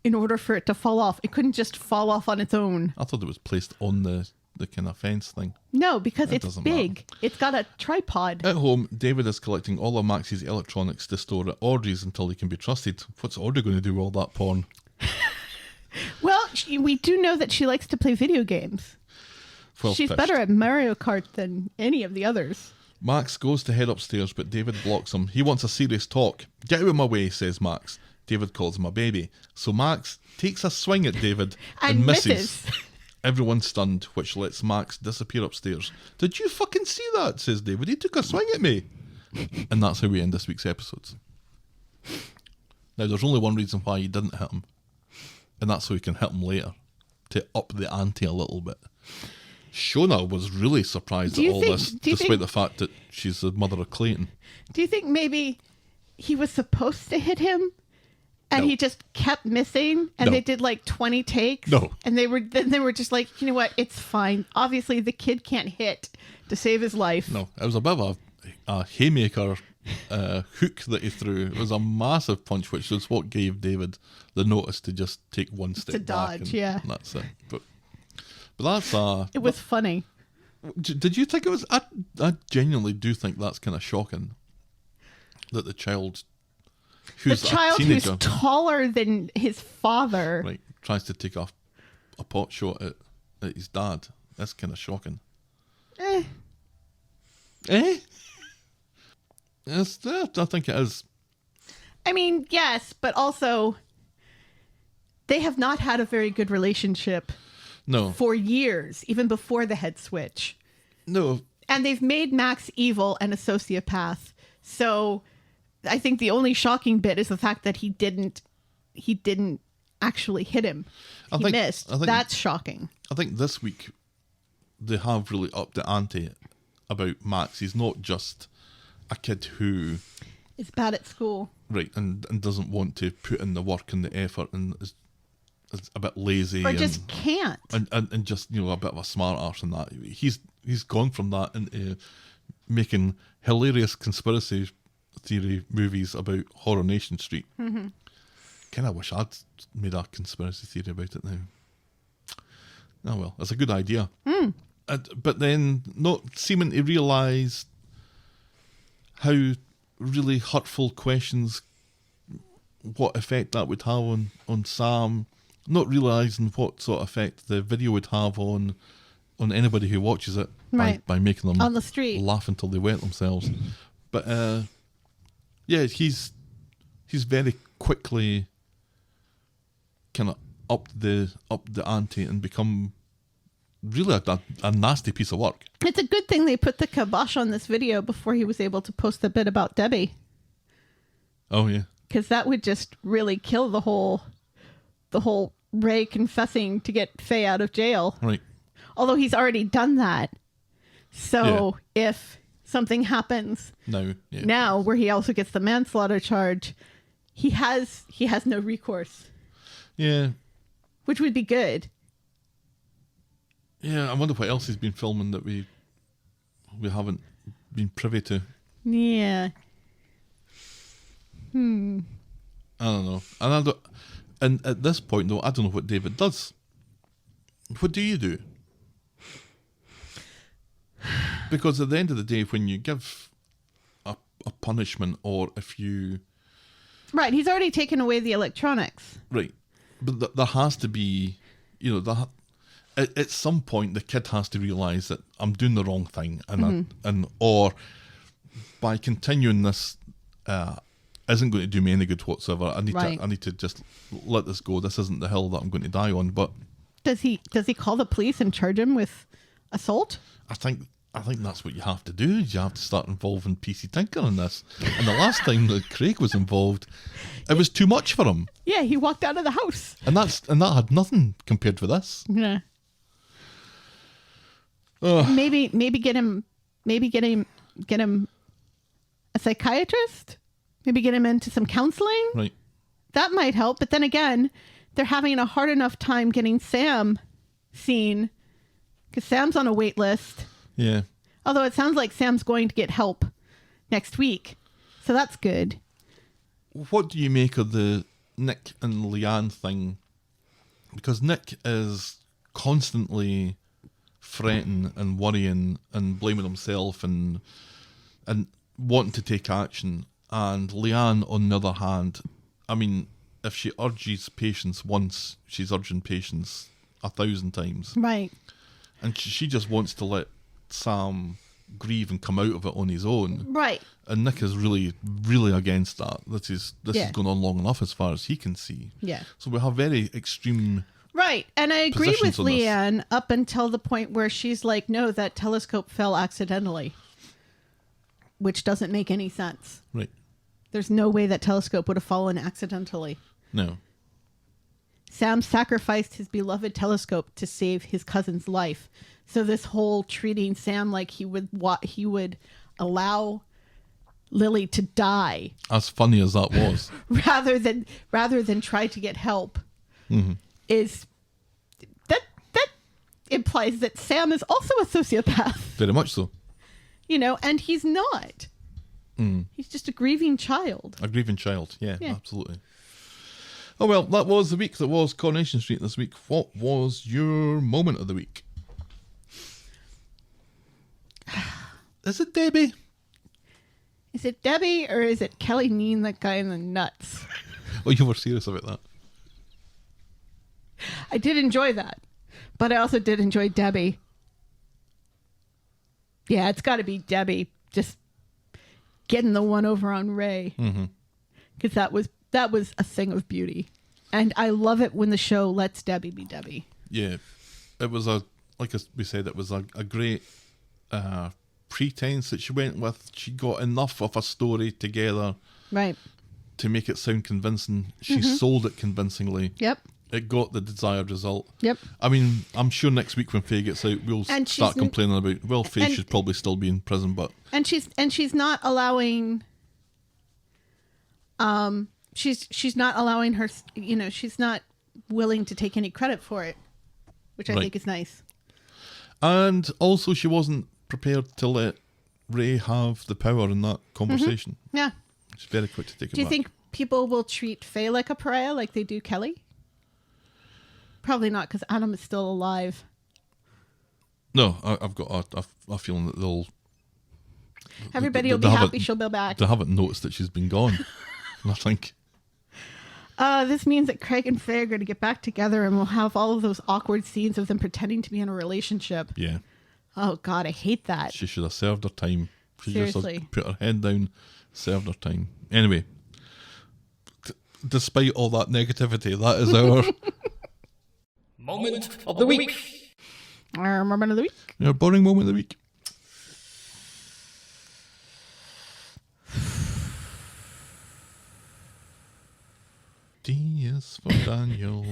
in order for it to fall off. It couldn't just fall off on its own. I thought it was placed on the kind of fence thing. No, because it's big. Matter. It's got a tripod. At home, David is collecting all of Max's electronics to store at Audrey's until he can be trusted. What's Audrey going to do with all that porn? Well, we do know that she likes to play video games. She's better at Mario Kart than any of the others. Max goes to head upstairs, but David blocks him. He wants a serious talk. Get out of my way, says Max. David calls him a baby. So Max takes a swing at David and misses. Everyone's stunned, which lets Max disappear upstairs. Did you fucking see that? Says David. He took a swing at me. And that's how we end this week's episodes. Now, there's only one reason why he didn't hit him. And that's so he can hit him later. To up the ante a little bit. Shona was really surprised at all this, despite the fact that she's the mother of Clayton. Do you think maybe he was supposed to hit him? And he just kept missing, and they did like 20 takes. No. And they were just like, you know what, it's fine. Obviously, the kid can't hit to save his life. No, it was a bit of a haymaker hook that he threw. It was a massive punch, which is what gave David the notice to just take one step to back. dodge, yeah. And that's it. But that's... It was funny. Did you think it was... I genuinely do think that's kind of shocking. That the child... Who's the child a teenager, who's taller than his father. Right, tries to take a pot shot at his dad. That's kind of shocking. Eh? Yes, I think it is. I mean, yes, but also they have not had a very good relationship for years, even before the head switch. No. And they've made Max evil and a sociopath. So I think the only shocking bit is the fact that he didn't actually hit him. He missed. That's shocking. I think this week they have really upped the ante about Max. He's not just a kid who is bad at school. Right, and doesn't want to put in the work and the effort and is a bit lazy. Or just can't. And just, a bit of a smart arse and that. He's gone from that into making hilarious conspiracy theory movies about Coronation Street. Mm-hmm. Kind of wish I'd made a conspiracy theory about it now. Oh well, it's a good idea. But then not seeming to realise how really hurtful questions, what effect that would have on Sam, not realising what sort of effect the video would have on anybody who watches it by making them on the street laugh until they wet themselves. But yeah, he's very quickly kind of up the ante and become really a nasty piece of work. It's a good thing they put the kibosh on this video before he was able to post the bit about Debbie. Oh yeah, because that would just really kill the whole Ray confessing to get Faye out of jail. Right. Although he's already done that, so if something happens now where he also gets the manslaughter charge, he has no recourse. Yeah. Which would be good. Yeah, I wonder what else he's been filming that we haven't been privy to. Yeah. I don't know. And at this point though, I don't know what David does. What do you do? Because at the end of the day, when you give a punishment, or if you... Right, he's already taken away the electronics. Right. But there has to be, at some point the kid has to realise that I'm doing the wrong thing, or by continuing this isn't going to do me any good whatsoever. I need to just let this go. This isn't the hill that I'm going to die on. But does he call the police and charge him with assault? I think that's what you have to do. You have to start involving PC Tinker in this. And the last time that Craig was involved, it was too much for him. Yeah, he walked out of the house. And that had nothing compared to this. Yeah. Maybe get him a psychiatrist. Maybe get him into some counseling. Right. That might help. But then again, they're having a hard enough time getting Sam seen because Sam's on a wait list. Yeah. Although it sounds like Sam's going to get help next week. So that's good. What do you make of the Nick and Leanne thing? Because Nick is constantly fretting and worrying and blaming himself and wanting to take action. And Leanne, on the other hand, I mean, if she urges patience once, she's urging patience 1,000 times. Right. And she just wants to let Sam grieve and come out of it on his own. Right. And Nick is really, really against that. This is going on long enough as far as he can see. Yeah. So we have very extreme Right. And I agree with positions on this. Leanne up until the point where she's like, no, that telescope fell accidentally, which doesn't make any sense. Right. There's no way that telescope would have fallen accidentally. No. Sam sacrificed his beloved telescope to save his cousin's life. So this whole treating Sam like he would allow Lily to die, As funny as that was. rather than try to get help, is that implies that Sam is also a sociopath. Very much so. And he's not. He's just a grieving child. A grieving child. Yeah, absolutely. Oh, well, that was the week that was Coronation Street this week. What was your moment of the week? Is it Debbie? Is it Debbie or is it Kelly kneeing that guy in the nuts? Oh, you were serious about that. I did enjoy that, but I also did enjoy Debbie. Yeah, it's got to be Debbie just getting the one over on Ray, because that was a thing of beauty, and I love it when the show lets Debbie be Debbie. Yeah, it was like we said, it was a great pretense that she went with. She got enough of a story together, Right. to make it sound convincing. She sold it convincingly. Yep. It got the desired result. Yep. I mean, I'm sure next week when Faye gets out, we'll And start she's complaining about, well, Faye and- should probably still be in prison, but And she's not allowing. She's not allowing her. She's not willing to take any credit for it, which I Right. think is nice. and also she wasn't prepared to let Ray have the power in that conversation. Yeah. She's very quick to take it Do you back. think people will treat Faye like a pariah, like they do Kelly? Probably not, because Adam is still alive. No, I've got a feeling that they'll Everybody will they be haven't- happy she'll be back. they haven't noticed that she's been gone. I think. This means that Craig and Faye are going to get back together, and we'll have all of those awkward scenes of them pretending to be in a relationship. Yeah, Oh God, I hate that. she should have served her time. She just Seriously. has put her head down, served her time. Anyway, despite all that negativity, that is our Moment of the week. Our moment of the week. our boring moment of the week. D is for Daniel.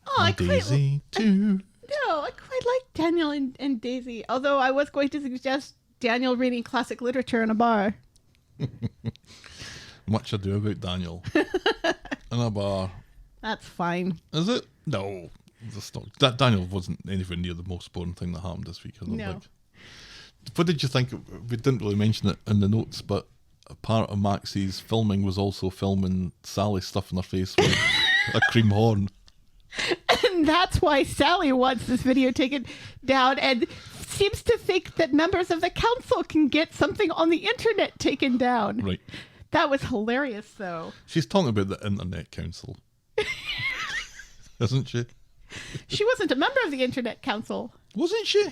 Oh, I and quite Daisy too. no, I quite like Daniel and Daisy. Although I was going to suggest Daniel reading classic literature in a bar. Much ado about Daniel. In a bar. That's fine. Is it? No. That Daniel wasn't anywhere near the most boring thing that happened this week, I don't No. think. What did you think? We didn't really mention it in the notes, but a part of Maxie's filming was also filming Sally stuffing her face with a cream horn. And that's why Sally wants this video taken down and seems to think that members of the council can get something on the internet taken down. Right. That was hilarious, though. She's talking about the Internet Council. Isn't she? She wasn't a member of the internet council. Wasn't she?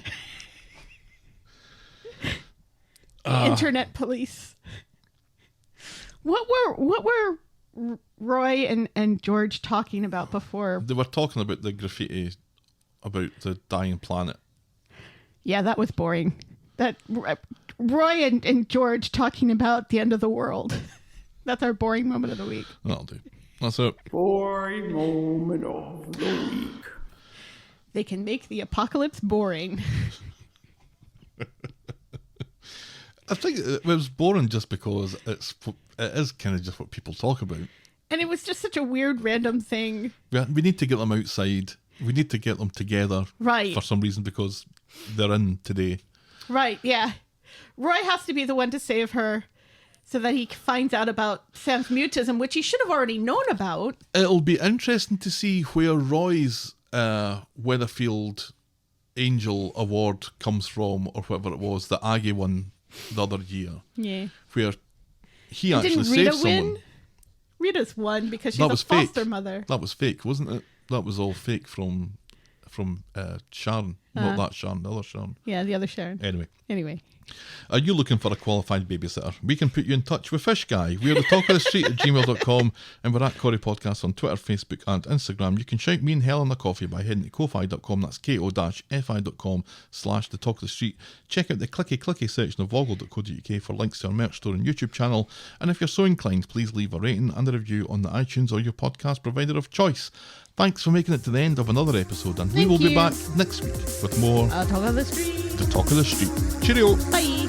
The internet police. What were Roy and George talking about before? They were talking about the graffiti about the dying planet. Yeah, that was boring. That Roy and George talking about the end of the world. That's our boring moment of the week. That'll do. That's it. Boring moment of the week. They can make the apocalypse boring. I think it was boring just because it is kind of just what people talk about. And it was just such a weird random thing. We need to get them outside. We need to get them together. Right. For some reason, because they're in today. Right, yeah. Roy has to be the one to save her so that he finds out about Sam's mutism, which he should have already known about. It'll be interesting to see where Roy's Weatherfield Angel Award comes from, or whatever it was, the Aggie one the other year. Yeah. Where he actually Didn't saved Rita someone. win? Rita's won because she's That a was foster fake. mother. That was fake, wasn't it? That was all fake from Sharon. Not that Sharon, the other Sharon. Yeah, the other Sharon. Anyway, Anyway. Are you looking for a qualified babysitter? We can put you in touch with Fish Guy. We're the talk of the street at gmail.com, and we're at Corrie Podcast on Twitter, Facebook and Instagram. You can shout me and Helen a coffee by heading to ko-fi.com. That's ko-fi.com/the talk of the street. Check out the clicky section of voggle.co.uk for links to our merch store and YouTube channel. And if you're so inclined, please leave a rating and a review on the iTunes or your podcast provider of choice. Thanks for making it to the end of another episode, and we will be back next week with more Talk of the Street. The Talk of the Street. Cheerio! Bye.